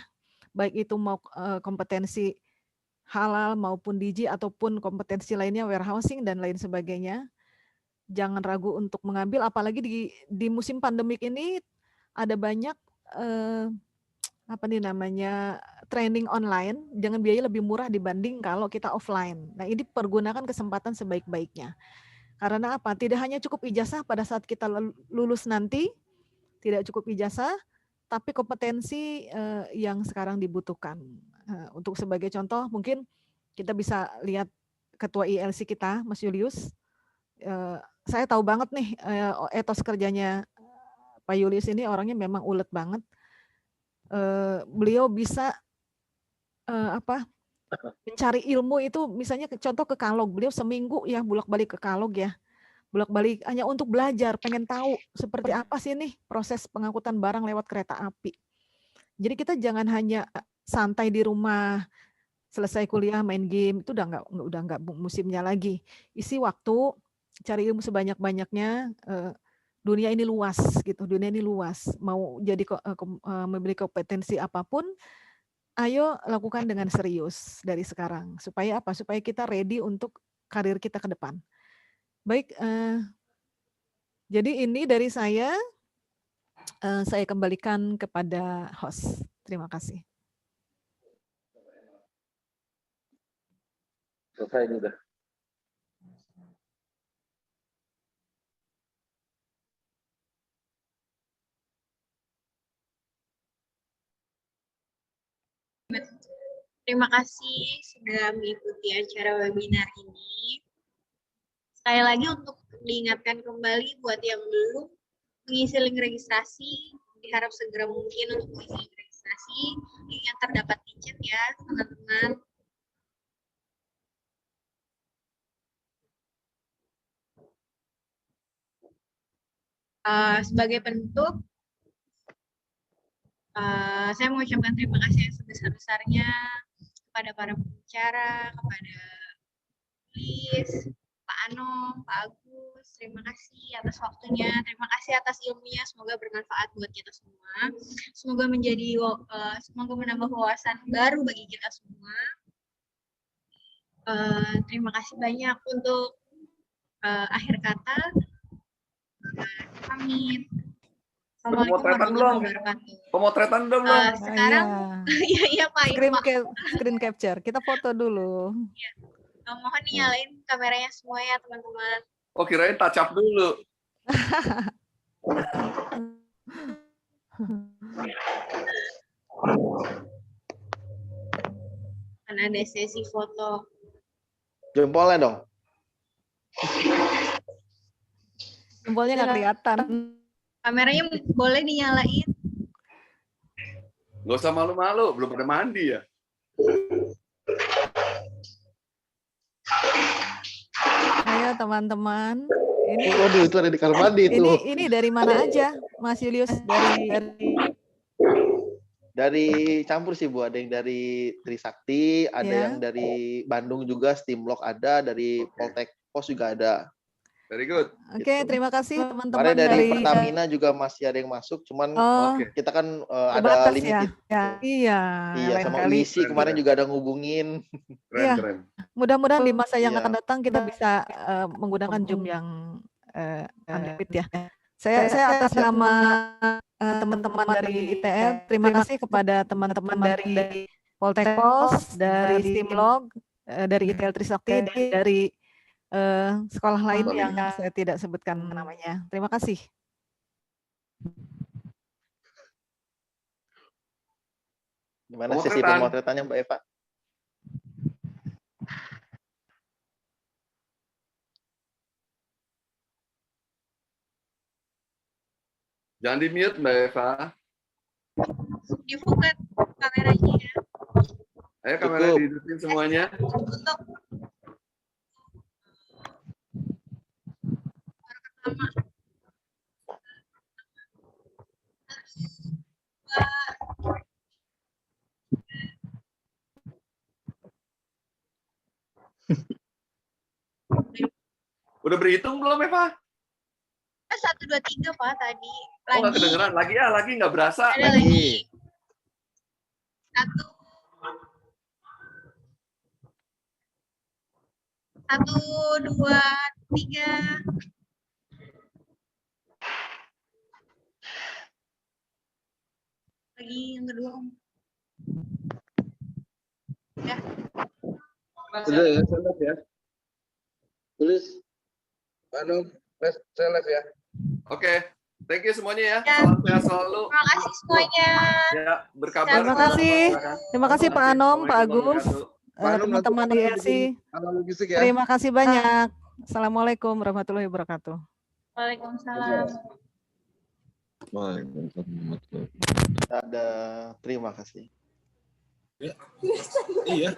baik itu mau kompetensi halal maupun Digi ataupun kompetensi lainnya warehousing dan lain sebagainya. Jangan ragu untuk mengambil, apalagi di musim pandemik ini ada banyak training online dengan biaya lebih murah dibanding kalau kita offline. Nah, ini pergunakan kesempatan sebaik-baiknya. Karena apa? Tidak hanya cukup ijazah pada saat kita lulus nanti, tidak cukup ijazah, tapi kompetensi yang sekarang dibutuhkan. Untuk sebagai contoh, mungkin kita bisa lihat Ketua ILC kita, Mas Julius. Saya tahu banget nih etos kerjanya Pak Julius ini orangnya memang ulet banget. Beliau bisa mencari ilmu itu, misalnya contoh ke Kalog, beliau seminggu ya bolak-balik ke Kalog ya, bolak-balik hanya untuk belajar, pengen tahu seperti apa sih nih proses pengangkutan barang lewat kereta api. Jadi kita jangan hanya santai di rumah, selesai kuliah main game, itu udah nggak musimnya lagi. Isi waktu, cari ilmu sebanyak-banyaknya. Dunia ini luas gitu, dunia ini luas. Mau jadi memiliki kompetensi apapun, ayo lakukan dengan serius dari sekarang. Supaya apa? Supaya kita ready untuk karir kita ke depan. Baik, jadi ini dari saya kembalikan kepada host. Terima kasih. Selesai ini udah. Terima kasih sudah mengikuti acara webinar ini. Sekali lagi untuk diingatkan kembali buat yang belum mengisi link registrasi, diharap segera mungkin untuk mengisi link registrasi. Link yang terdapat di chat ya, teman-teman. Sebagai penutup, saya mengucapkan terima kasih yang sebesar-besarnya kepada para pembicara, kepada Liz, Pak Anom, Pak Agus. Terima kasih atas waktunya, terima kasih atas ilmunya. Semoga bermanfaat buat kita semua. Semoga semoga menambah wawasan baru bagi kita semua. Terima kasih banyak untuk akhir kata. Pamit. Assalamualaikum warahmatullahi wabarakatuh. Pemotretan belum? Sekarang, iya Pak. Screen capture. Kita foto dulu. Ya. Mohon nyalain kameranya semua ya teman-teman. Oh, kirain touch up dulu. Kan ada sesi foto. Jempolnya dong. Jempolnya nggak kelihatan. Kameranya boleh dinyalain. Gak usah malu-malu, belum pernah mandi ya. Ayo teman-teman. Waduh, itu ada di kamar mandi itu. Ini dari mana aja, Mas Julius? Dari campur sih Bu, ada yang dari Trisakti, ada Ya. yang dari Bandung juga, Steamlock ada, dari Poltek Pos juga ada. Very good. Oke, Gitu. terima kasih teman-teman Kemarin dari Pertamina juga masih ada yang masuk, cuman kita kan ada limited. Iya. Iya, lain sama kali. UIC kemarin juga ada ngubungin. Iya. Mudah-mudahan di masa yang Iya. akan datang kita bisa menggunakan Zoom yang unlimited ya. Saya atas nama teman-teman dari ITL, terima kasih kepada teman-teman dari Poltek Pos, dari Steamlog, dari ITL Trisakti, dari sekolah lain yang saya tidak sebutkan namanya. Terima kasih. Gimana sesi pemotretannya Mbak Eva? Jangan di-mute Mbak Eva. Dibuka kameranya ya. Ayo kamera dihidupin semuanya. Untuk pertama. Udah berhitung belum Eva? 1, 2, 3 Pak tadi. Oh, nggak kedengeran. Lagi nggak berasa. Ada lagi. 1, 2, 3. Lagi yang kedua Om. Ya. Sudah ya, saya live ya. Tulis. Saya live ya. Oke. Thank you semuanya ya. Ya. Salam sehat selalu. Terima kasih semuanya. Ya, berkabar. Terima kasih. Terima kasih Pak Anom, Pak Agus, teman-teman di IRC. Terima kasih banyak. Assalamualaikum warahmatullahi wabarakatuh. Waalaikumsalam. Ada, terima kasih. Iya.